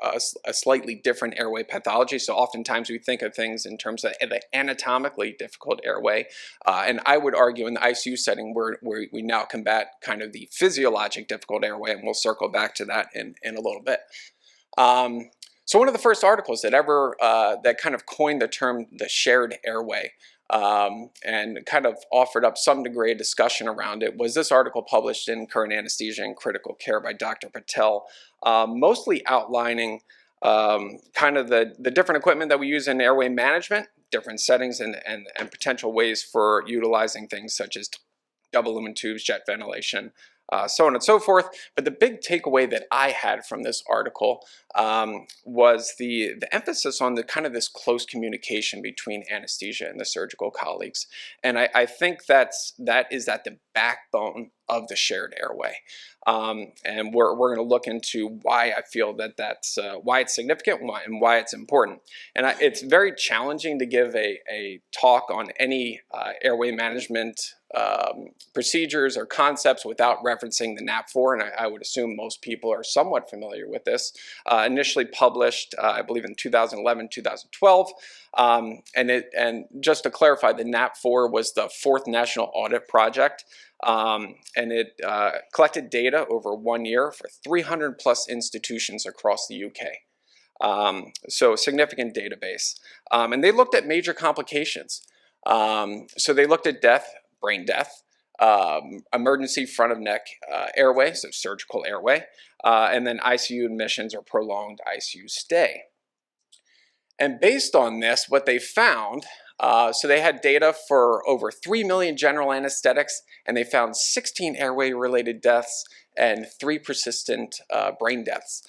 a slightly different airway pathology. So oftentimes we think of things in terms of the anatomically difficult airway, and I would argue in the ICU setting we now combat kind of the physiologic difficult airway, and we'll circle back to that in a little bit. So one of the first articles that ever that kind of coined the term the shared airway and kind of offered up some degree of discussion around it was this article published in Current Anesthesia and Critical Care by Dr. Patel, mostly outlining kind of the different equipment that we use in airway management, different settings and potential ways for utilizing things such as double lumen tubes, jet ventilation, so on and so forth. But the big takeaway that I had from this article was the emphasis on the kind of this close communication between anesthesia and the surgical colleagues. And I think that is at the backbone of the shared airway. And we're going to look into why I feel that's why it's significant and why it's important. And it's very challenging to give a talk on any airway management procedures or concepts without referencing the NAP4, and I would assume most people are somewhat familiar with this. Initially published, I believe, in 2011, 2012, and just to clarify, the NAP4 was the 4th National Audit Project, and it collected data over 1 year for 300 plus institutions across the UK. So significant database. And they looked at major complications. So they looked at death, brain death, emergency front of neck airway, so surgical airway, and then ICU admissions or prolonged ICU stay. And based on this, what they found, so they had data for over 3 million general anesthetics, and they found 16 airway-related deaths and 3 persistent brain deaths.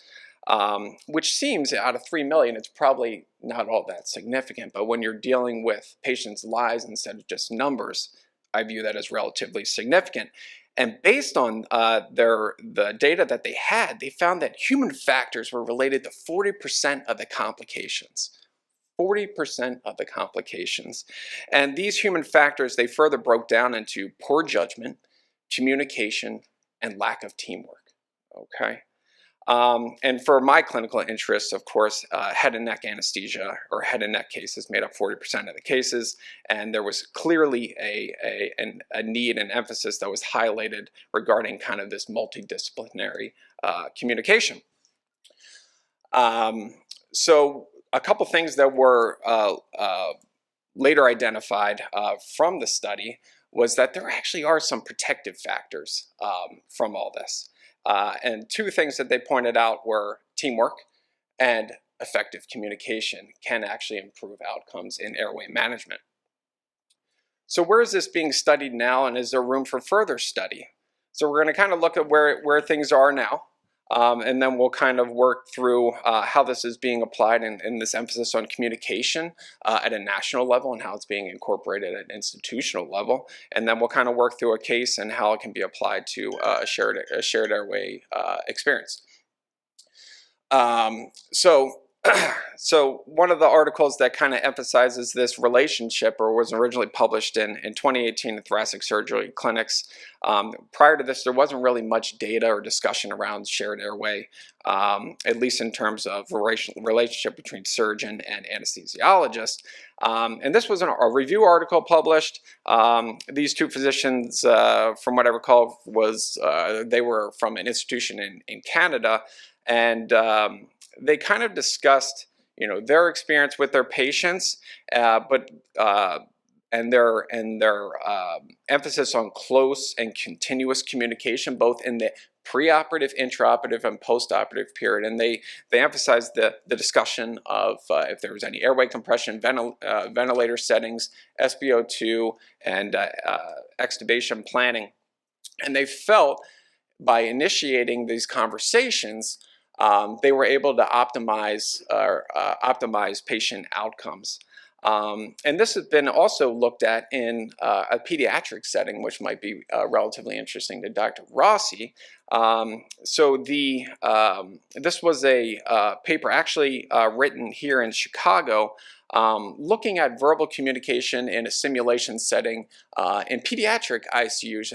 Which seems, out of 3 million, it's probably not all that significant. But when you're dealing with patients' lives instead of just numbers, I view that as relatively significant. And based on the data that they had, they found that human factors were related to 40% of the complications. 40% of the complications. And these human factors, they further broke down into poor judgment, communication, and lack of teamwork. Okay? And for my clinical interests, of course, head and neck anesthesia or head and neck cases made up 40% of the cases, and there was clearly a need and emphasis that was highlighted regarding kind of this multidisciplinary communication. So a couple things that were later identified from the study was that there actually are some protective factors from all this. And 2 things that they pointed out were teamwork and effective communication can actually improve outcomes in airway management. So where is this being studied now, and is there room for further study? So we're going to kind of look at where things are now, and then we'll kind of work through how this is being applied and this emphasis on communication at a national level and how it's being incorporated at an institutional level. And then we'll kind of work through a case and how it can be applied to a shared airway experience. So one of the articles that kind of emphasizes this relationship, or was originally published in 2018 in Thoracic Surgery Clinics. Prior to this, there wasn't really much data or discussion around shared airway, at least in terms of relationship between surgeon and anesthesiologist. And this was a review article published. These 2 physicians, from what I recall, they were from an institution in Canada, and they kind of discussed, their experience with their patients, and their emphasis on close and continuous communication, both in the preoperative, intraoperative, and postoperative period. And they emphasized the discussion of if there was any airway compression, ventilator settings, SpO2, and extubation planning. And they felt by initiating these conversations, they were able to optimize patient outcomes. And this has been also looked at in a pediatric setting, which might be relatively interesting to Dr. Rossi. So this was a paper actually written here in Chicago, looking at verbal communication in a simulation setting in pediatric ICUs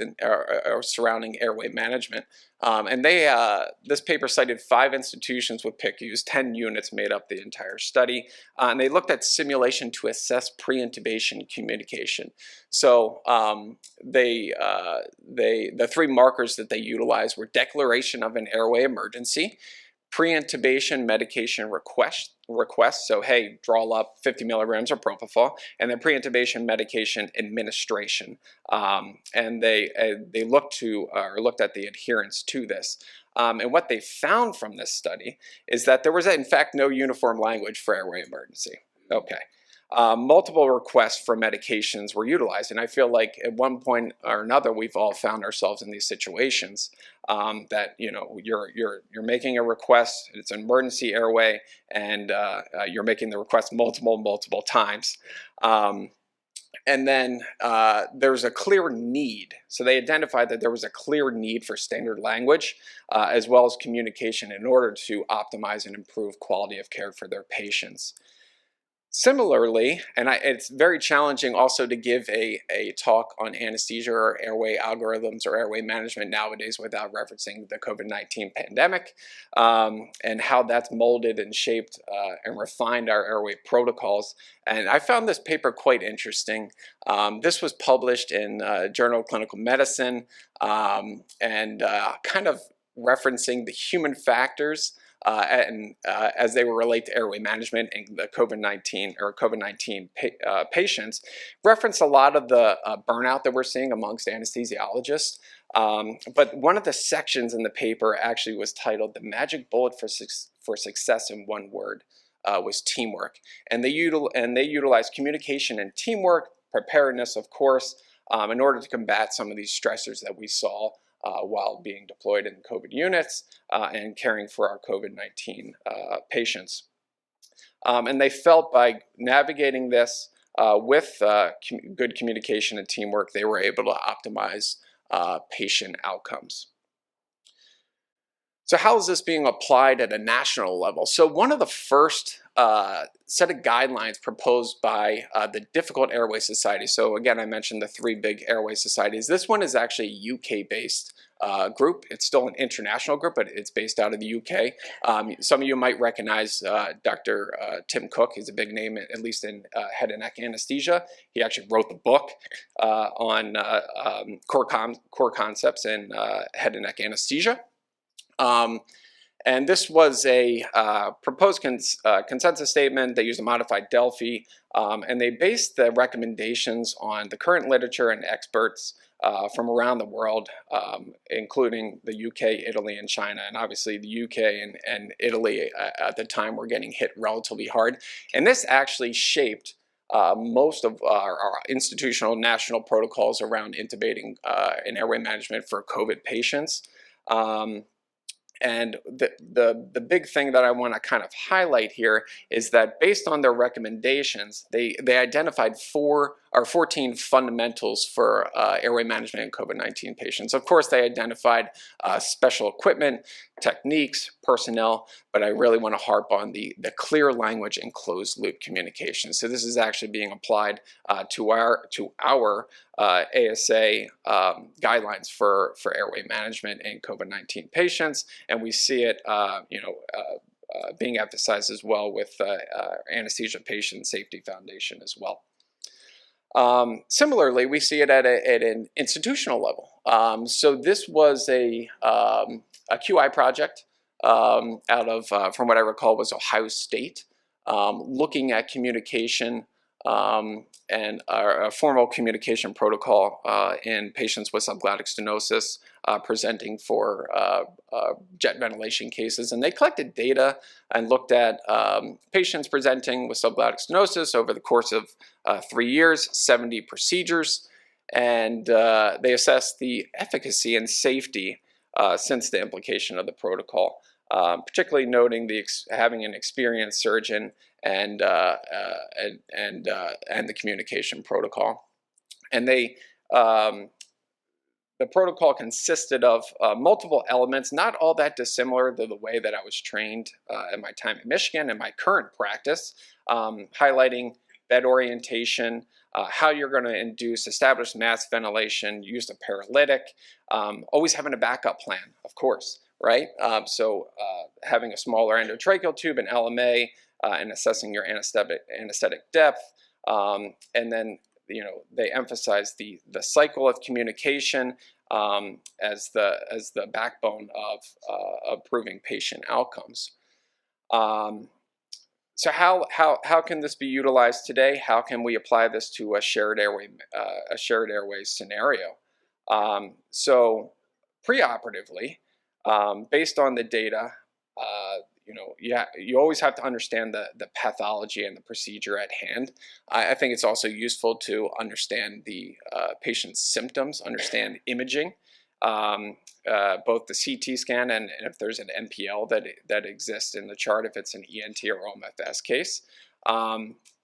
or surrounding airway management. And this paper cited 5 institutions with PICUs, 10 units made up the entire study, and they looked at simulation to assess pre-intubation communication. So the 3 markers that they utilized were declaration of an airway emergency, pre-intubation medication request, so hey, draw up 50 milligrams of propofol, and then pre-intubation medication administration. And they looked at the adherence to this. And what they found from this study is that there was in fact no uniform language for airway emergency. Okay. multiple requests for medications were utilized. And I feel like at one point or another, we've all found ourselves in these situations that, you know, you're making a request, it's an emergency airway, and you're making the request multiple times. And then there's a clear need. So they identified that there was a clear need for standard language as well as communication in order to optimize and improve quality of care for their patients. Similarly, and it's very challenging also to give a talk on anesthesia or airway algorithms or airway management nowadays without referencing the COVID-19 pandemic and how that's molded and shaped and refined our airway protocols. And I found this paper quite interesting. This was published in Journal of Clinical Medicine and kind of referencing the human factors as they were related to airway management and the COVID-19 patients, reference a lot of the burnout that we're seeing amongst anesthesiologists. But one of the sections in the paper actually was titled "The Magic Bullet for Success in One Word." Was teamwork, and they utilized communication and teamwork, preparedness, of course, in order to combat some of these stressors that we saw while being deployed in COVID units and caring for our COVID-19 patients. And they felt by navigating this with good communication and teamwork, they were able to optimize patient outcomes. So how is this being applied at a national level? So one of the first set of guidelines proposed by the Difficult Airway Society. So again, I mentioned the three big airway societies. This one is actually a UK-based group. It's still an international group, but it's based out of the UK. Some of you might recognize Dr. Tim Cook. He's a big name, at least in head and neck anesthesia. He actually wrote the book on core concepts in head and neck anesthesia. And this was a proposed consensus statement. They used a modified Delphi, and they based the recommendations on the current literature and experts from around the world, including the UK, Italy, and China. And obviously the UK and Italy at the time were getting hit relatively hard. And this actually shaped most of our institutional national protocols around intubating and airway management for COVID patients. And the big thing that I want to kind of highlight here is that based on their recommendations, they identified 14 fundamentals for airway management in COVID-19 patients. Of course, they identified special equipment, techniques, personnel, but I really want to harp on the clear language and closed loop communication. So this is actually being applied to our ASA guidelines for airway management in COVID-19 patients, and we see it being emphasized as well with Anesthesia Patient Safety Foundation as well. Similarly, we see it at an institutional level. So this was a QI project out of, from what I recall, was Ohio State, looking at communication and a formal communication protocol in patients with subglottic stenosis presenting for jet ventilation cases. And they collected data and looked at patients presenting with subglottic stenosis over the course of 3 years, 70 procedures, and they assessed the efficacy and safety since the implication of the protocol, particularly noting having an experienced surgeon and the communication protocol. And the protocol consisted of multiple elements, not all that dissimilar to the way that I was trained at my time at Michigan and my current practice, highlighting bed orientation, how you're going to induce established mass ventilation, use of paralytic, always having a backup plan, of course, right? So having a smaller endotracheal tube, an LMA, and assessing your anesthetic depth, and then they emphasize the cycle of communication as the backbone of improving patient outcomes. So how can this be utilized today? How can we apply this to a shared airway scenario? So preoperatively, based on the data, you always have to understand the pathology and the procedure at hand. I think it's also useful to understand the patient's symptoms, understand imaging, both the CT scan and if there's an NPL that exists in the chart, if it's an ENT or OMFS case.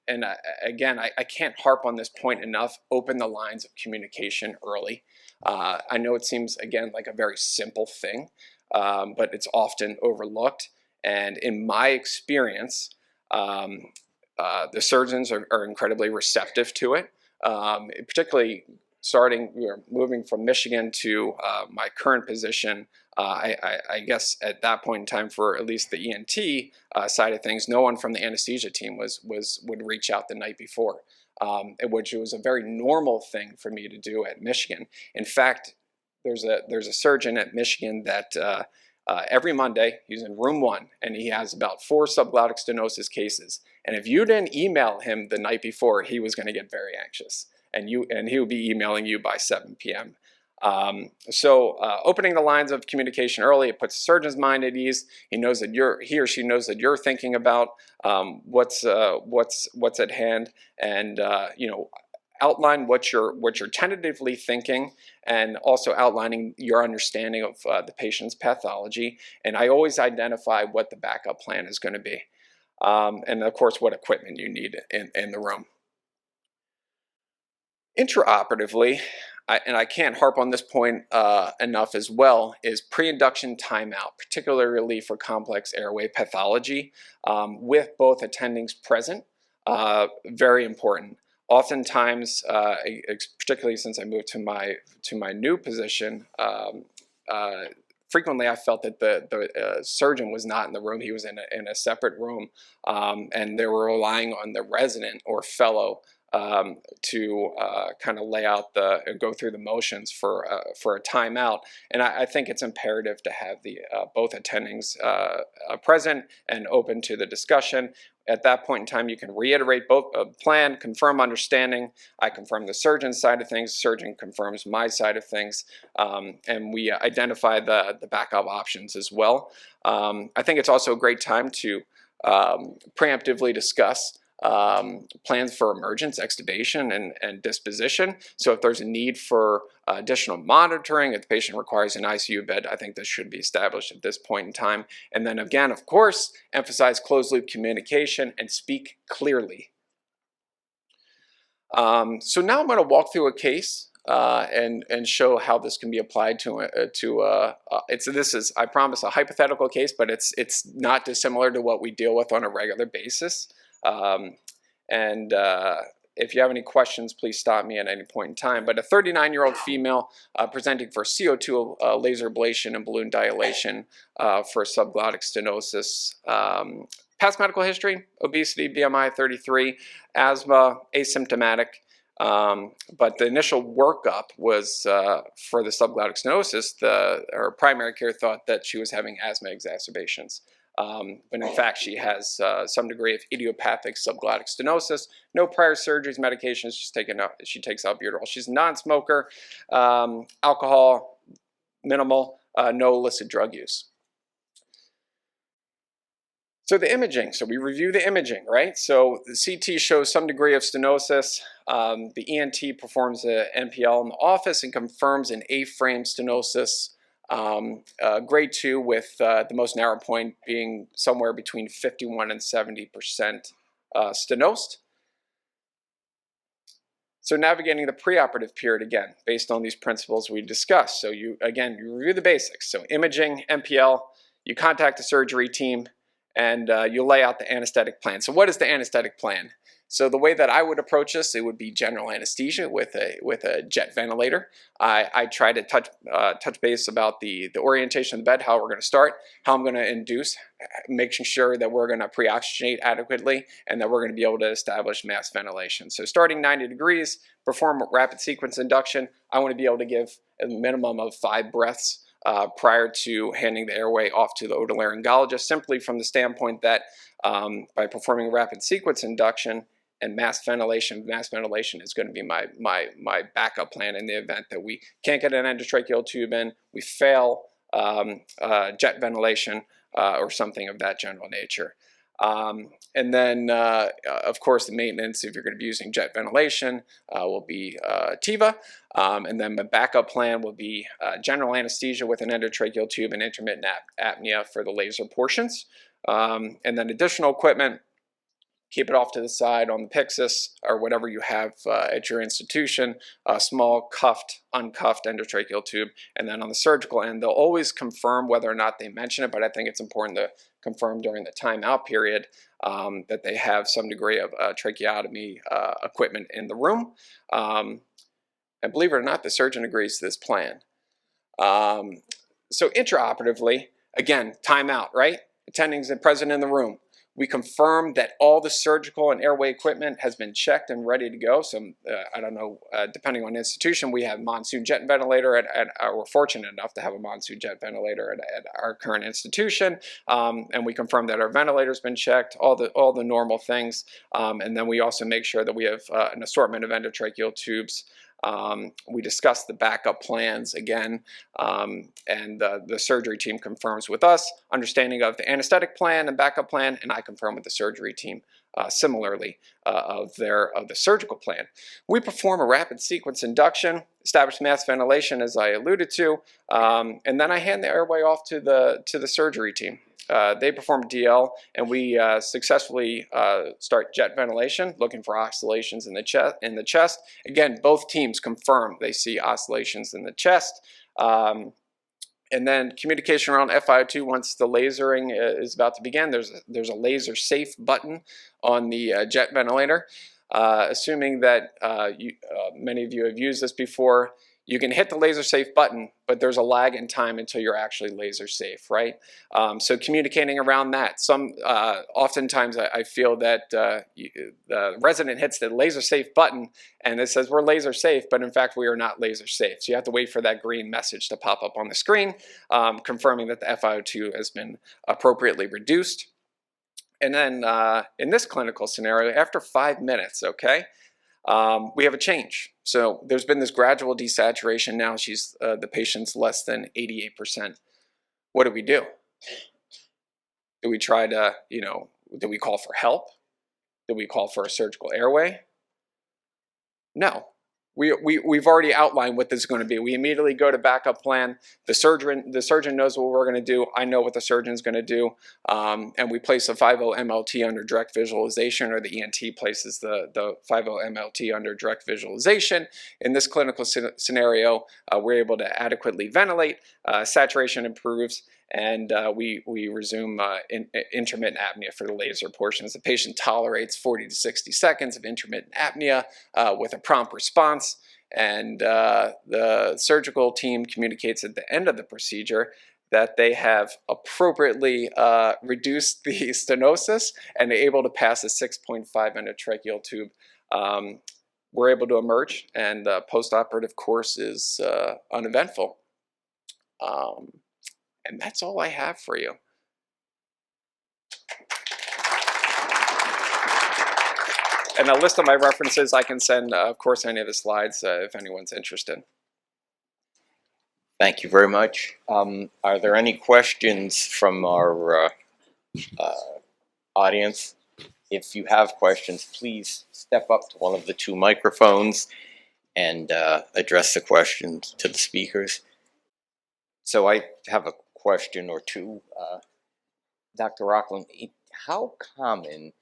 And again, I can't harp on this point enough. Open the lines of communication early. I know it seems, again, like a very simple thing, but it's often overlooked. And in my experience, the surgeons are incredibly receptive to it, particularly moving from Michigan to my current position. I guess at that point in time, for at least the ENT side of things, no one from the anesthesia team would reach out the night before, which was a very normal thing for me to do at Michigan. In fact, there's a surgeon at Michigan that every Monday he's in room 1 and he has about 4 subglottic stenosis cases. And if you didn't email him the night before, he was going to get very anxious, and he would be emailing you by 7 p.m. So opening the lines of communication early, it puts the surgeon's mind at ease. He or she knows that you're thinking about what's at hand, and outline what you're tentatively thinking, and also outlining your understanding of the patient's pathology. And I always identify what the backup plan is going to be, and of course what equipment you need in the room. Intraoperatively, and I can't harp on this point enough as well, is pre-induction timeout, particularly for complex airway pathology, with both attendings present. Very important. Oftentimes, particularly since I moved to my new position, frequently I felt that the surgeon was not in the room. He was in a separate room, and they were relying on the resident or fellow to kind of lay out go through the motions for a timeout. And I think it's imperative to have the both attendings present and open to the discussion. At that point in time, you can reiterate both plan, confirm understanding. I confirm the surgeon's side of things, surgeon confirms my side of things, and we identify the backup options as well. I think it's also a great time to preemptively discuss plans for emergence, extubation, and disposition. So if there's a need for additional monitoring, if the patient requires an ICU bed, I think this should be established at this point in time. And then again, of course, emphasize closed loop communication and speak clearly. So now I'm going to walk through a case and show how this can be applied this is, I promise, a hypothetical case, but it's not dissimilar to what we deal with on a regular basis. If you have any questions, please stop me at any point in time. But a 39-year-old female presenting for CO2 laser ablation and balloon dilation for subglottic stenosis. Past medical history: obesity, BMI 33, asthma, asymptomatic. But the initial workup was for the subglottic stenosis. Her primary care thought that she was having asthma exacerbations. But in fact, she has some degree of idiopathic subglottic stenosis. No prior surgeries, medications. She takes albuterol. She's a non-smoker. Alcohol minimal. No illicit drug use. So the imaging. So we review the imaging, right? So the CT shows some degree of stenosis. The ENT performs an NPL in the office and confirms an A-frame stenosis. Grade 2 with the most narrow point being somewhere between 51 and 70% stenosed. So navigating the preoperative period, again, based on these principles we discussed. So you review the basics. So imaging, NPL, you contact the surgery team, and you lay out the anesthetic plan. So what is the anesthetic plan? So the way that I would approach this, it would be general anesthesia with a jet ventilator. I try to touch base about the orientation of the bed, how we're going to start, how I'm going to induce, making sure that we're going to pre-oxygenate adequately, and that we're going to be able to establish mass ventilation. So starting 90 degrees, perform rapid sequence induction. I want to be able to give a minimum of 5 breaths prior to handing the airway off to the otolaryngologist, simply from the standpoint that by performing rapid sequence induction and mass ventilation is going to be my backup plan in the event that we can't get an endotracheal tube in, we fail jet ventilation. or something of that general nature. And then, of course, the maintenance, if you're going to be using jet ventilation, will be TIVA. And then the backup plan will be general anesthesia with an endotracheal tube and intermittent apnea for the laser portions. And then additional equipment, keep it off to the side on the Pyxis or whatever you have at your institution, a small cuffed, uncuffed endotracheal tube. And then on the surgical end, they'll always confirm whether or not they mention it, but I think it's important to confirm during the timeout period that they have some degree of tracheotomy equipment in the room. And believe it or not, the surgeon agrees to this plan. So intraoperatively, again, timeout, right? Attendings and present in the room. We confirm that all the surgical and airway equipment has been checked and ready to go. So I don't know, depending on institution, we have monsoon jet ventilator we're fortunate enough to have a monsoon jet ventilator at our current institution. And we confirm that our ventilator's been checked, all the normal things. And then we also make sure that we have an assortment of endotracheal tubes. We discuss the backup plans again, and the surgery team confirms with us understanding of the anesthetic plan and backup plan, and I confirm with the surgery team similarly of the surgical plan. We perform a rapid sequence induction, establish mass ventilation as I alluded to, and then I hand the airway off to the surgery team. They perform DL, and we successfully start jet ventilation, looking for oscillations in the chest. Again, both teams confirm they see oscillations in the chest. And then communication around FiO2 once the lasering is about to begin. There's a laser safe button on the jet ventilator. Assuming that many of you have used this before, you can hit the laser safe button, but there's a lag in time until you're actually laser safe, right? So communicating around that. Oftentimes I feel that the resident hits the laser safe button and it says we're laser safe, but in fact we are not laser safe. So you have to wait for that green message to pop up on the screen, confirming that the FiO2 has been appropriately reduced. And then in this clinical scenario, after 5 minutes, okay, we have a change. So there's been this gradual desaturation. Now the patient's less than 88%. What do we do? Do we try to, do we call for help? Do we call for a surgical airway? No. We've already outlined what this is going to be. We immediately go to backup plan. The surgeon knows what we're going to do. I know what the surgeon's going to do. And we place a 5.0 MLT under direct visualization, or the ENT places the 5.0 MLT under direct visualization. In this clinical scenario, we're able to adequately ventilate, saturation improves, and we resume intermittent apnea for the laser portions. The patient tolerates 40 to 60 seconds of intermittent apnea with a prompt response, and the surgical team communicates at the end of the procedure that they have appropriately reduced the stenosis and are able to pass a 6.5 endotracheal tube. We're able to emerge, and the post-operative course is uneventful. And that's all I have for you. And a list of my references, I can send, of course, any of the slides if anyone's interested. Thank you very much. Are there any questions from our audience? If you have questions, please step up to one of the two microphones and address the questions to the speakers. So I have a question or two. Dr. Rockland, how common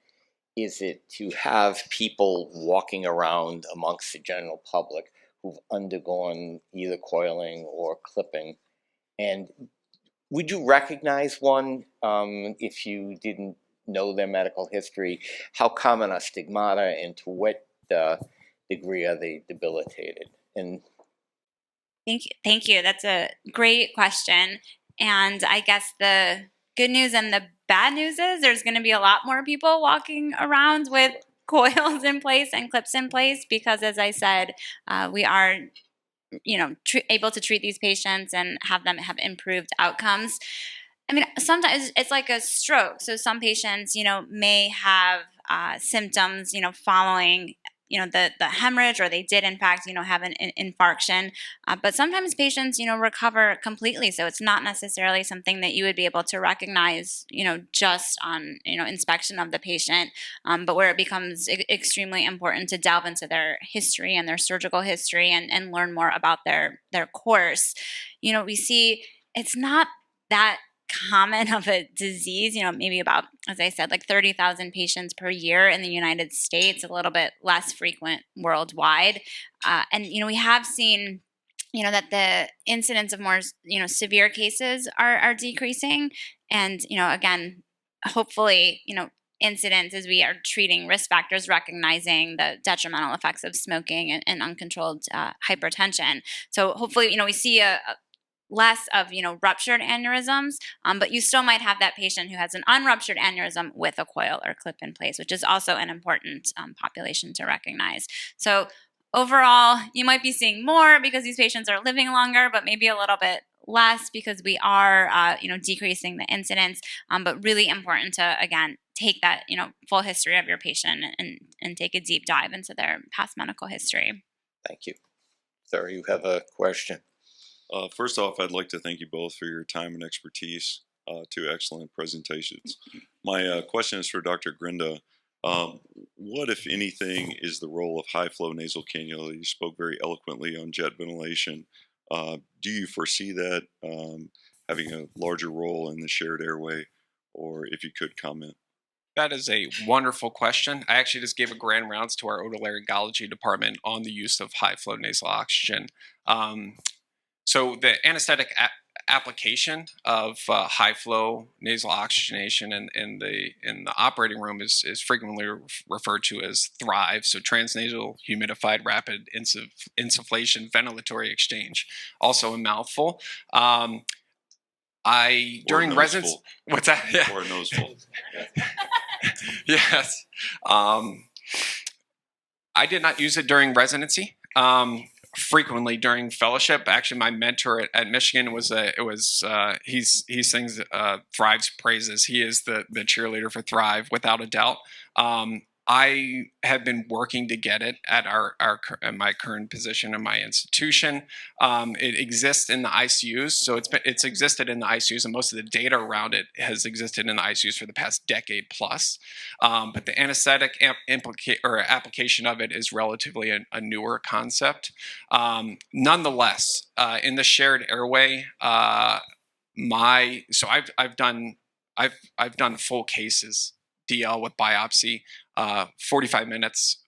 is it to have people walking around amongst the general public who've undergone either coiling or clipping? And would you recognize one if you didn't know their medical history? How common are stigmata, and to what degree are they debilitated? And Thank you. That's a great question. And I guess the good news and the bad news is there's going to be a lot more people walking around with coils in place and clips in place because, as I said, we are, able to treat these patients and have them have improved outcomes. I mean, sometimes it's like a stroke. So some patients, may have symptoms, following the hemorrhage, or they did in fact, have an infarction. But sometimes patients, recover completely. So it's not necessarily something that you would be able to recognize, just on, inspection of the patient, but where it becomes extremely important to delve into their history and their surgical history, and learn more about their course. We see it's not that common of a disease, maybe about, as I said, like 30,000 patients per year in the United States, a little bit less frequent worldwide. And, we have seen, that the incidence of more, severe cases are decreasing. And, again, hopefully, incidents as we are treating risk factors, recognizing the detrimental effects of smoking and uncontrolled hypertension. So hopefully, we see a less of ruptured aneurysms, but you still might have that patient who has an unruptured aneurysm with a coil or clip in place, which is also an important population to recognize. So overall, you might be seeing more because these patients are living longer, but maybe a little bit less because we are decreasing the incidence. But really important to, again, take that full history of your patient and take a deep dive into their past medical history. Thank you. Sir, you have a question. First off, I'd like to thank you both for your time and expertise. Two excellent presentations. My question is for Dr. Grinda. What, if anything, is the role of high-flow nasal cannula? You spoke very eloquently on jet ventilation. Do you foresee that having a larger role in the shared airway, or if you could comment? That is a wonderful question. I actually just gave a grand rounds to our otolaryngology department on the use of high-flow nasal oxygen. So the anesthetic application of high-flow nasal oxygenation in the operating room is frequently referred to as THRIVE, so transnasal humidified rapid insufflation ventilatory exchange, also a mouthful. During residency, what's that? Yeah. Or a noseful. Yes. I did not use it during residency. Frequently during fellowship. Actually, my mentor at Michigan he sings Thrive's praises. He is the cheerleader for Thrive without a doubt. I have been working to get it at my current position in my institution. It exists in the ICUs, so it's existed in the ICUs, and most of the data around it has existed in the ICUs for the past decade plus. But the anesthetic application of it is relatively a newer concept. Nonetheless, in the shared airway, I've done full cases, DL with biopsy, 45 minutes.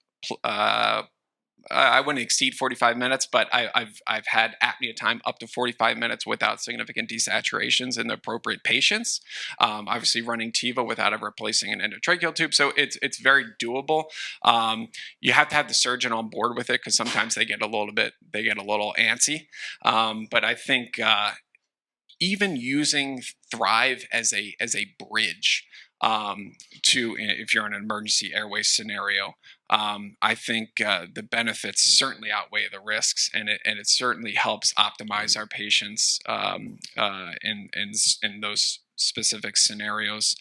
I wouldn't exceed 45 minutes, but I've had apnea time up to 45 minutes without significant desaturations in the appropriate patients. Obviously, running TIVA without ever replacing an endotracheal tube, so it's very doable. You have to have the surgeon on board with it because sometimes they get a little antsy. But I think even using Thrive as a bridge to, if you're in an emergency airway scenario, I think the benefits certainly outweigh the risks, and it certainly helps optimize our patients in those specific scenarios.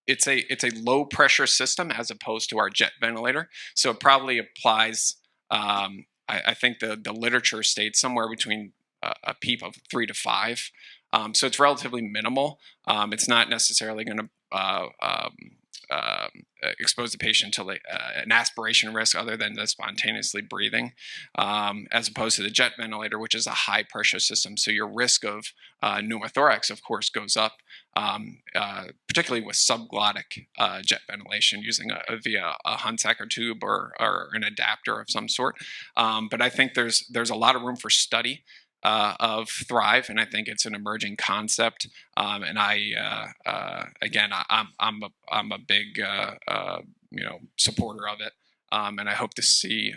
It's a low pressure system as opposed to our jet ventilator, so it probably applies. I think the literature states somewhere between a PEEP of 3 to 5. So it's relatively minimal. It's not necessarily going to expose the patient to an aspiration risk other than the spontaneously breathing, as opposed to the jet ventilator, which is a high pressure system. So your risk of pneumothorax, of course, goes up, particularly with subglottic jet ventilation using via a Hunsaker tube or an adapter of some sort. But I think there's a lot of room for study of Thrive, and I think it's an emerging concept. And I'm a big supporter of it, and I hope we see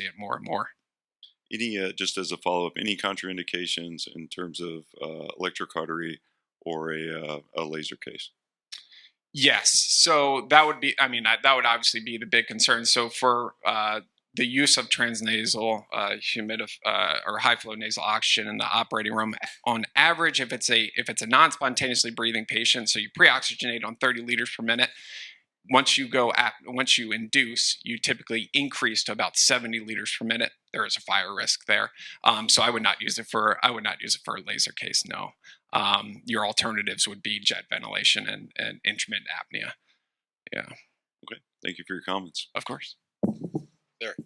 it more and more. Any just as a follow-up, any contraindications in terms of electrocautery or a laser case? Yes, so that would that would obviously be the big concern. So for the use of transnasal or high flow nasal oxygen in the operating room, on average, if it's a non-spontaneously breathing patient, so you pre-oxygenate on 30 liters per minute, once you induce, you typically increase to about 70 liters per minute. There is a fire risk there, so I would not use it for a laser case. No, your alternatives would be jet ventilation and intermittent apnea. Yeah. Okay. Thank you for your comments. Of course. There.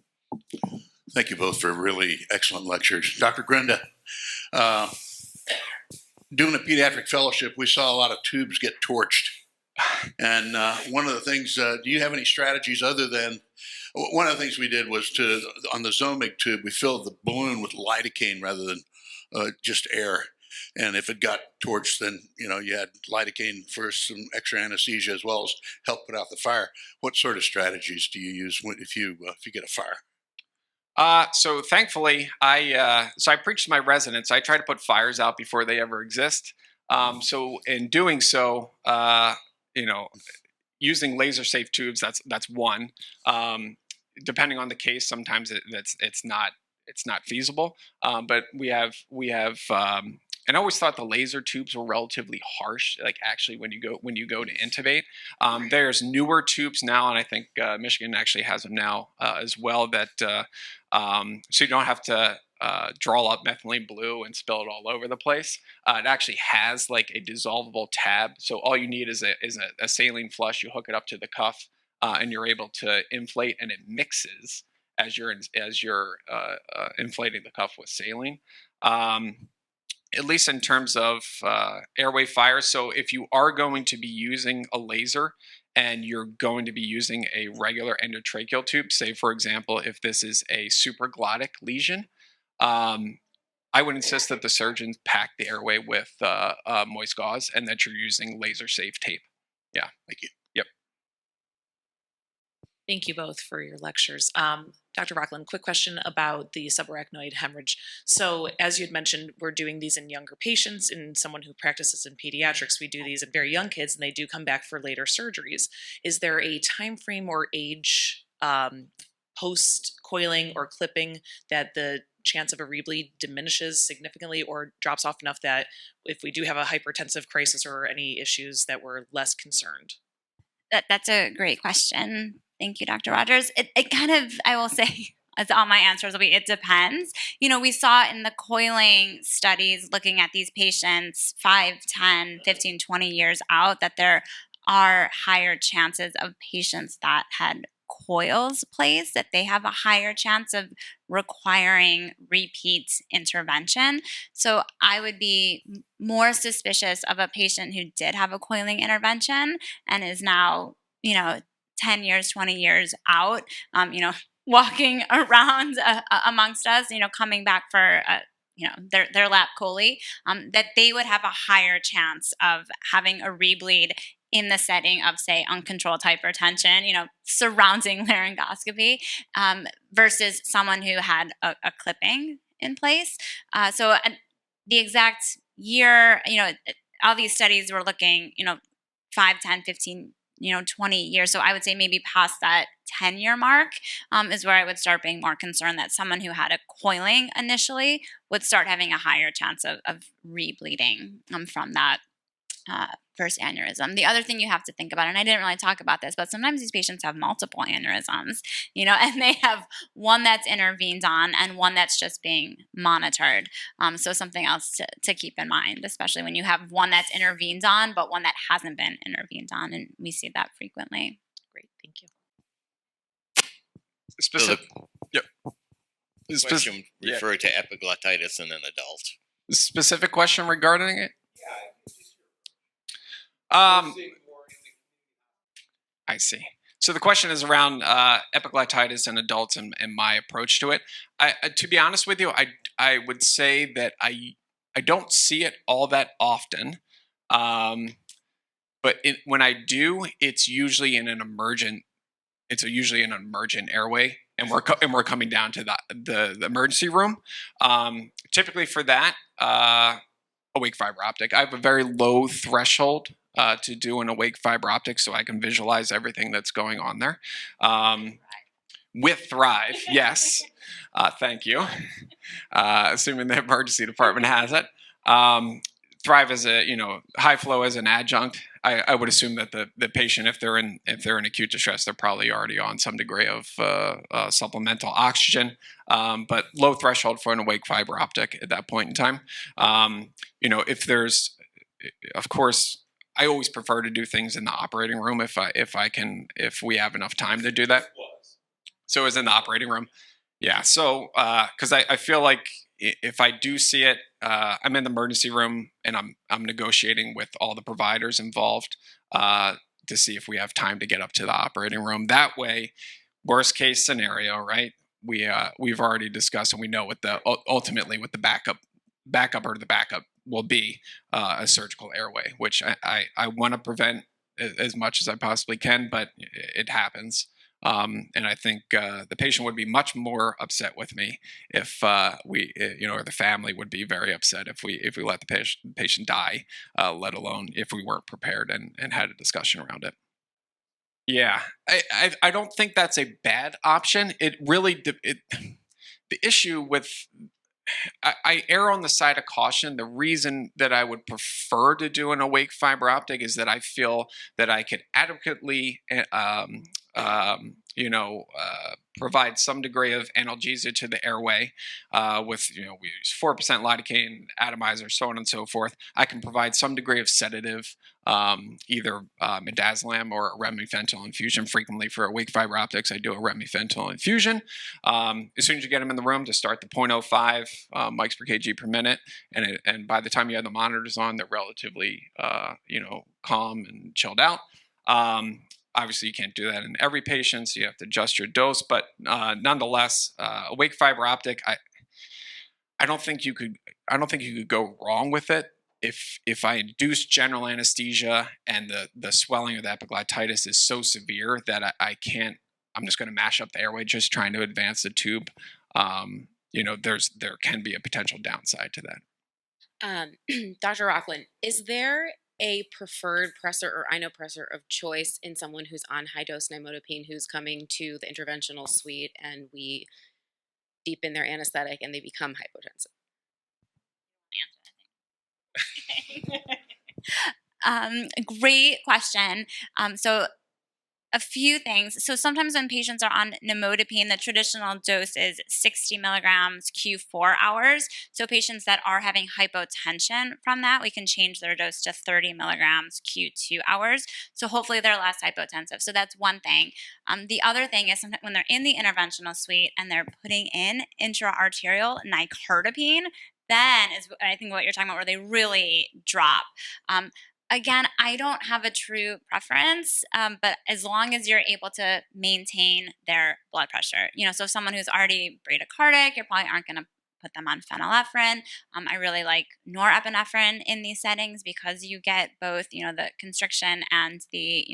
Thank you both for really excellent lectures. Dr. Grinda, doing a pediatric fellowship, we saw a lot of tubes get torched. And one of the things, do you have any strategies other than, one of the things we did was on the Zomig tube, we filled the balloon with lidocaine rather than just air. And if it got torched, then, you had lidocaine for some extra anesthesia as well as help put out the fire. What sort of strategies do you use if you get a fire? So thankfully, I preach to my residents. I try to put fires out before they ever exist. So in doing so, using laser safe tubes, that's one. Depending on the case, sometimes it's not feasible. But we have and I always thought the laser tubes were relatively harsh. Like actually, when you go to intubate, there's newer tubes now, and I think Michigan actually has them now as well. That so you don't have to draw up methylene blue and spill it all over the place. It actually has like a dissolvable tab, so all you need is a saline flush. You hook it up to the cuff, and you're able to inflate, and it mixes as you're inflating the cuff with saline. At least in terms of airway fire. So if you are going to be using a laser and you're going to be using a regular endotracheal tube, say for example, if this is a supraglottic lesion, I would insist that the surgeons pack the airway with moist gauze and that you're using laser safe tape. Yeah. Thank you. Yep. Thank you both for your lectures. Dr. Rockland, quick question about the subarachnoid hemorrhage. So as you had mentioned, we're doing these in younger patients. In someone who practices in pediatrics, we do these in very young kids and they do come back for later surgeries. Is there a time frame or age post-coiling or clipping that the chance of a rebleed diminishes significantly or drops off enough that if we do have a hypertensive crisis or any issues that we're less concerned? That's a great question. Thank you, Dr. Rogers. It kind of, I will say, as all my answers will be, it depends. We saw in the coiling studies looking at these patients 5, 10, 15, 20 years out that there are higher chances of patients that had coils placed, that they have a higher chance of requiring repeat intervention. So I would be more suspicious of a patient who did have a coiling intervention and is now, 10 years, 20 years out, walking around amongst us, coming back for, their lap chole, that they would have a higher chance of having a rebleed in the setting of, say, uncontrolled hypertension, surrounding laryngoscopy, versus someone who had a clipping in place. So the exact year, all these studies were looking, 5, 10, 15, 20 years. So I would say maybe past that 10-year mark is where I would start being more concerned that someone who had a coiling initially would start having a higher chance of rebleeding from that first aneurysm. The other thing you have to think about, and I didn't really talk about this, but sometimes these patients have multiple aneurysms, and they have one that's intervened on and one that's just being monitored. So something else to keep in mind, especially when you have one that's intervened on, but one that hasn't been intervened on, and we see that frequently. Great, thank you. Question referred to epiglottitis in an adult. Specific question regarding it? I see. So the question is around epiglottitis in adults and my approach to it. To be honest with you, I would say that I don't see it all that often, but when I do, it's usually in an emergent. It's usually an emergent airway, and we're coming down to the emergency room. Typically for that, awake fiber optic. I have a very low threshold to do an awake fiber optic, so I can visualize everything that's going on there. With Thrive, yes. Thank you. Assuming the emergency department has it. thrive as a, high flow as an adjunct. I would assume that the patient, if they're in acute distress, they're probably already on some degree of supplemental oxygen, but low threshold for an awake fiber optic at that point in time. If there's, of course, I always prefer to do things in the operating room if we have enough time to do that. So it was in the operating room. Yeah. So, because I feel like if I do see it, I'm in the emergency room and I'm negotiating with all the providers involved to see if we have time to get up to the operating room. That way, worst case scenario, right? We've already discussed and we know what ultimately what the backup will be a surgical airway, which I want to prevent as much as I possibly can, but it happens. And I think the patient would be much more upset with me if or the family would be very upset if we let the patient die, let alone if we weren't prepared and had a discussion around it. Yeah, I don't think that's a bad option. It really the issue with I err on the side of caution. The reason that I would prefer to do an awake fiber optic is that I feel that I could adequately, provide some degree of analgesia to the airway with, we use 4% lidocaine, atomizer, so on and so forth. I can provide some degree of sedative, either midazolam or remifentanil infusion. Frequently for awake fiber optics, I do a remifentanil infusion. As soon as you get them in the room, to start the 0.05 mics per kg per minute, and by the time you have the monitors on, they're relatively calm and chilled out. Obviously, you can't do that in every patient, so you have to adjust your dose. But nonetheless, awake fiber optic, I don't think you could go wrong with it. If I induce general anesthesia and the swelling of the epiglottitis is so severe that I can't, I'm just going to mash up the airway just trying to advance the tube. There can be a potential downside to that. Dr. Rockland, is there a preferred pressor or inopressor of choice in someone who's on high dose nimodipine who's coming to the interventional suite and we deepen their anesthetic and they become hypotensive? Great question. So a few things. So sometimes when patients are on nimodipine, the traditional dose is 60 milligrams Q4 hours. So patients that are having hypotension from that, we can change their dose to 30 milligrams Q2 hours. So hopefully they're less hypotensive. So that's one thing. The other thing is sometimes when they're in the interventional suite and they're putting in intra-arterial nicardipine, then is I think what you're talking about where they really drop. Again, I don't have a true preference, but as long as you're able to maintain their blood pressure, so someone who's already bradycardic, you probably aren't going to put them on phenylephrine. I really like norepinephrine in these settings because you get both, the constriction and the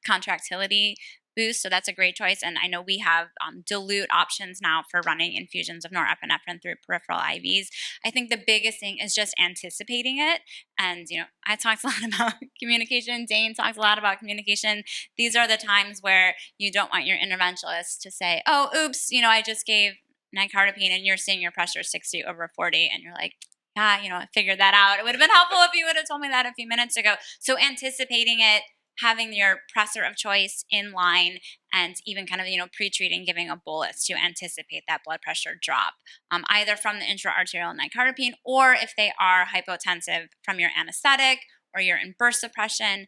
contractility boost. So that's a great choice. And I know we have dilute options now for running infusions of norepinephrine through peripheral IVs. I think the biggest thing is just anticipating it. And, I talked a lot about communication. Dane talks a lot about communication. These are the times where you don't want your interventionalist to say, oh, oops, I just gave nicardipine and you're seeing your pressure 60/40. And you're like, yeah, I figured that out. It would have been helpful if you would have told me that a few minutes ago. So anticipating it, having your pressor of choice in line, and even kind of, pre-treating, giving a bolus to anticipate that blood pressure drop, either from the intra-arterial nicardipine or if they are hypotensive from your anesthetic or you're in burst suppression,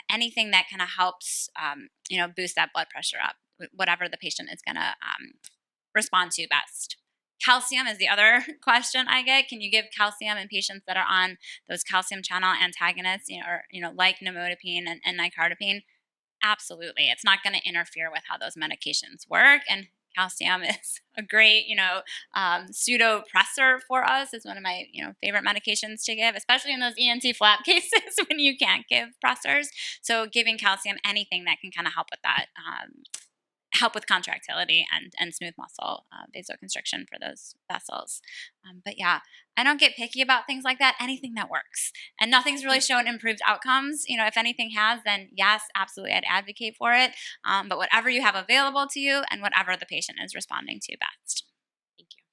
anything that kind of helps, boost that blood pressure up, whatever the patient is going to respond to best. Calcium is the other question I get. Can you give calcium in patients that are on those calcium channel antagonists, like nimodipine and nicardipine? Absolutely. It's not going to interfere with how those medications work. And calcium is a great, pseudopressor for us. It's one of my, favorite medications to give, especially in those ENT flap cases when you can't give pressors. So giving calcium, anything that can kind of help with that, help with contractility and smooth muscle vasoconstriction for those vessels. But yeah, I don't get picky about things like that. Anything that works. And nothing's really shown improved outcomes. If anything has, then yes, absolutely, I'd advocate for it. But whatever you have available to you and whatever the patient is responding to best. Thank you.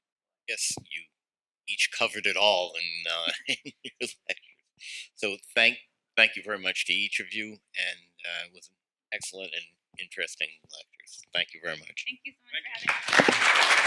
Yes, you each covered it all in your lectures. So thank you very much to each of you, and it was an excellent and interesting lectures. Thank you very much. Thank you so much for having me.